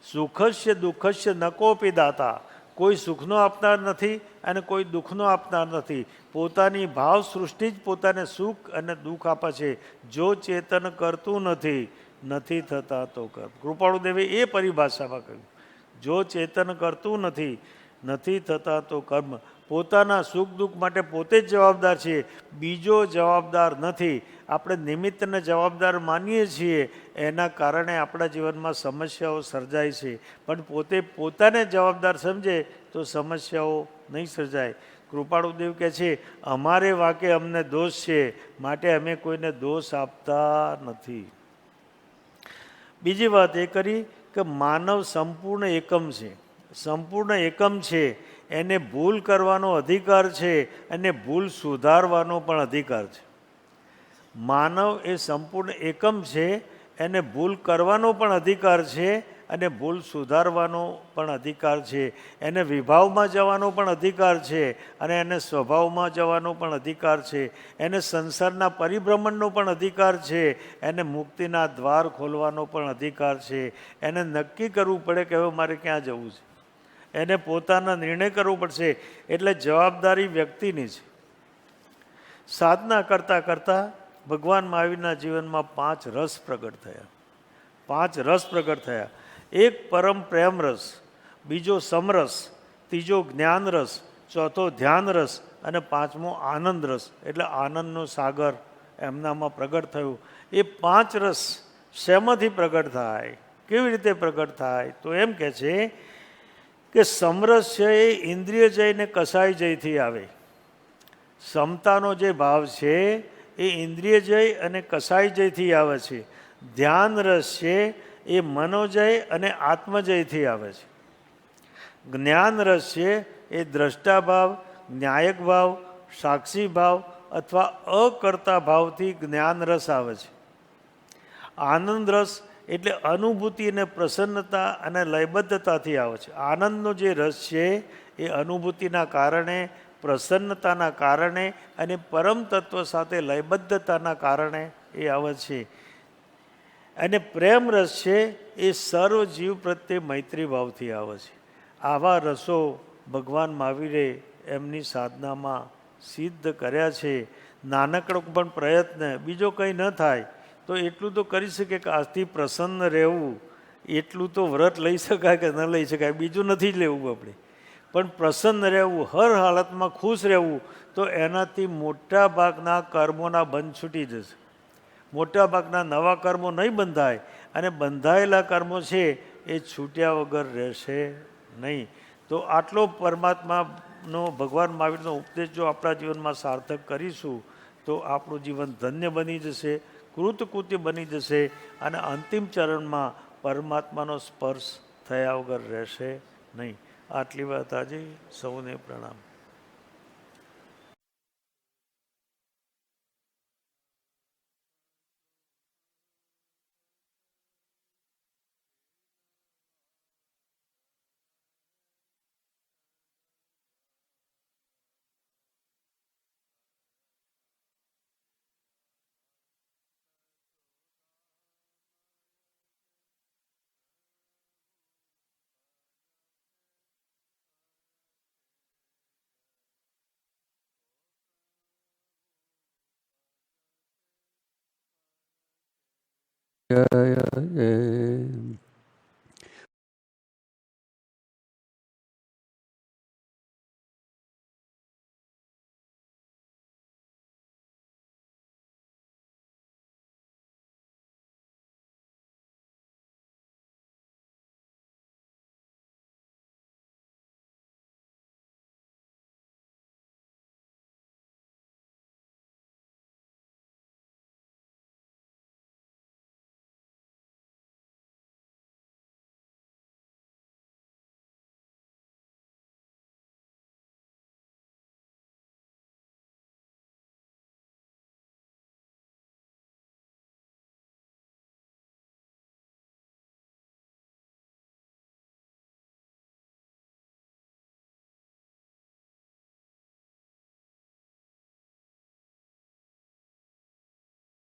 સુખસ્ય દુઃખસ્ય ન કોપી દાતા. કોઈ સુખનો આપનાર નથી અને કોઈ દુઃખનો આપનાર નથી. પોતાની ભાવ સૃષ્ટિ જ પોતાને સુખ અને દુઃખ આપે છે. જો ચેતન કરતું નથી, નથી થતા તો કર્મ. કૃપાળુદેવે એ પરિભાષામાં કહ્યું, જો ચેતન કરતું નથી, નથી થતા તો કર્મ. પોતાના સુખ દુઃખ માટે પોતે જ જવાબદાર છે, બીજો જવાબદાર નથી. આપણે નિમિત્તને જવાબદાર માનીએ છીએ, એના કારણે આપણા જીવનમાં સમસ્યાઓ સર્જાય છે. પણ પોતે પોતાને જવાબદાર સમજે તો સમસ્યાઓ નહીં સર્જાય. કૃપાળુદેવ કહે છે અમારે વાંકે અમને દોષ છે, માટે અમે કોઈને દોષ આપતા નથી. બીજી વાત એ કરી કે માનવ સંપૂર્ણ એકમ છે. સંપૂર્ણ એકમ છે, એને ભૂલ કરવાનો અધિકાર છે અને ભૂલ સુધારવાનો પણ અધિકાર છે. માનવ એ સંપૂર્ણ એકમ છે, એને ભૂલ કરવાનો પણ અધિકાર છે અને ભૂલ સુધારવાનો પણ અધિકાર છે. એને વિભાવમાં જવાનો પણ અધિકાર છે અને એને સ્વભાવમાં જવાનો પણ અધિકાર છે. એને સંસારના પરિભ્રમણનો પણ અધિકાર છે, એને મુક્તિના દ્વાર ખોલવાનો પણ અધિકાર છે. એને નક્કી કરવું પડે કે હવે મારે ક્યાં જવું છે. એને પોતાના નિર્ણય કરવો પડશે. એટલે જવાબદારી વ્યક્તિની છે. સાધના કરતાં કરતાં ભગવાન મહાવીરના જીવનમાં 5 રસ પ્રગટ થયા. 5 રસ પ્રગટ થયા. એક પરમ પ્રેમ રસ, બીજો સમરસ, ત્રીજો જ્ઞાન રસ, ચોથો ધ્યાન રસ અને 5મો આનંદ રસ. એટલે આનંદનો સાગર એમનામાં પ્રગટ થયું. એ 5 રસ શેમાંથી પ્રગટ થાય? કેવી રીતે પ્રગટ થાય? તો એમ કહે છે કે સમરસ છે એ ઇન્દ્રિય જય ને કસાય જયથી આવે. સમતાનો જે ભાવ છે એ ઇન્દ્રિય જય અને કસાય જયથી આવે છે. ધ્યાન રસ છે એ મનોજય અને આત્મજયથી આવે છે. જ્ઞાન રસ છે એ દ્રષ્ટા ભાવ, ન્યાયક ભાવ, સાક્ષી ભાવ અથવા અકર્તા ભાવથી જ્ઞાન રસ આવે છે. આનંદ રસ એટલે અનુભૂતિ અને પ્રસન્નતા અને લયબદ્ધતાથી આવે છે. આનંદનો જે રસ છે એ અનુભૂતિના કારણે, પ્રસન્નતાના કારણે અને પરમ તત્વ સાથે લયબદ્ધતાના કારણે એ આવે છે. અને પ્રેમ રસ છે એ સર્વ જીવ પ્રત્યે મૈત્રી ભાવથી આવે છે. આવા રસો ભગવાન મહાવીરે એમની સાધનામાં સિદ્ધ કર્યા છે. નાનકડો પણ પ્રયત્ન, બીજો કંઈ ન થાય તો એટલું તો કરી શકે કે આજથી પ્રસન્ન રહેવું. એટલું તો વ્રત લઈ શકાય કે ન લઈ શકાય, બીજું નથી જ લેવું આપણે. પણ પ્રસન્ન રહેવું, હર હાલતમાં ખુશ રહેવું, તો એનાથી મોટા ભાગના કર્મોના બંધ છૂટી જશે. મોટા ભાગના નવા કર્મો નહીં બંધાય અને બંધાયેલા કર્મો છે એ છૂટ્યા વગર રહેશે નહીં. તો આટલો પરમાત્માનો, ભગવાન મહાવીરનો ઉપદેશ જો આપણા જીવનમાં સાર્થક કરીશું તો આપણું જીવન ધન્ય બની જશે, કૃતકૃત્ય બની જશે અને અંતિમ ચરણમાં પરમાત્માનો સ્પર્શ થયા વગર રહેશે નહીં. આટલી વાત આજે સૌને પ્રણામ.
જય જય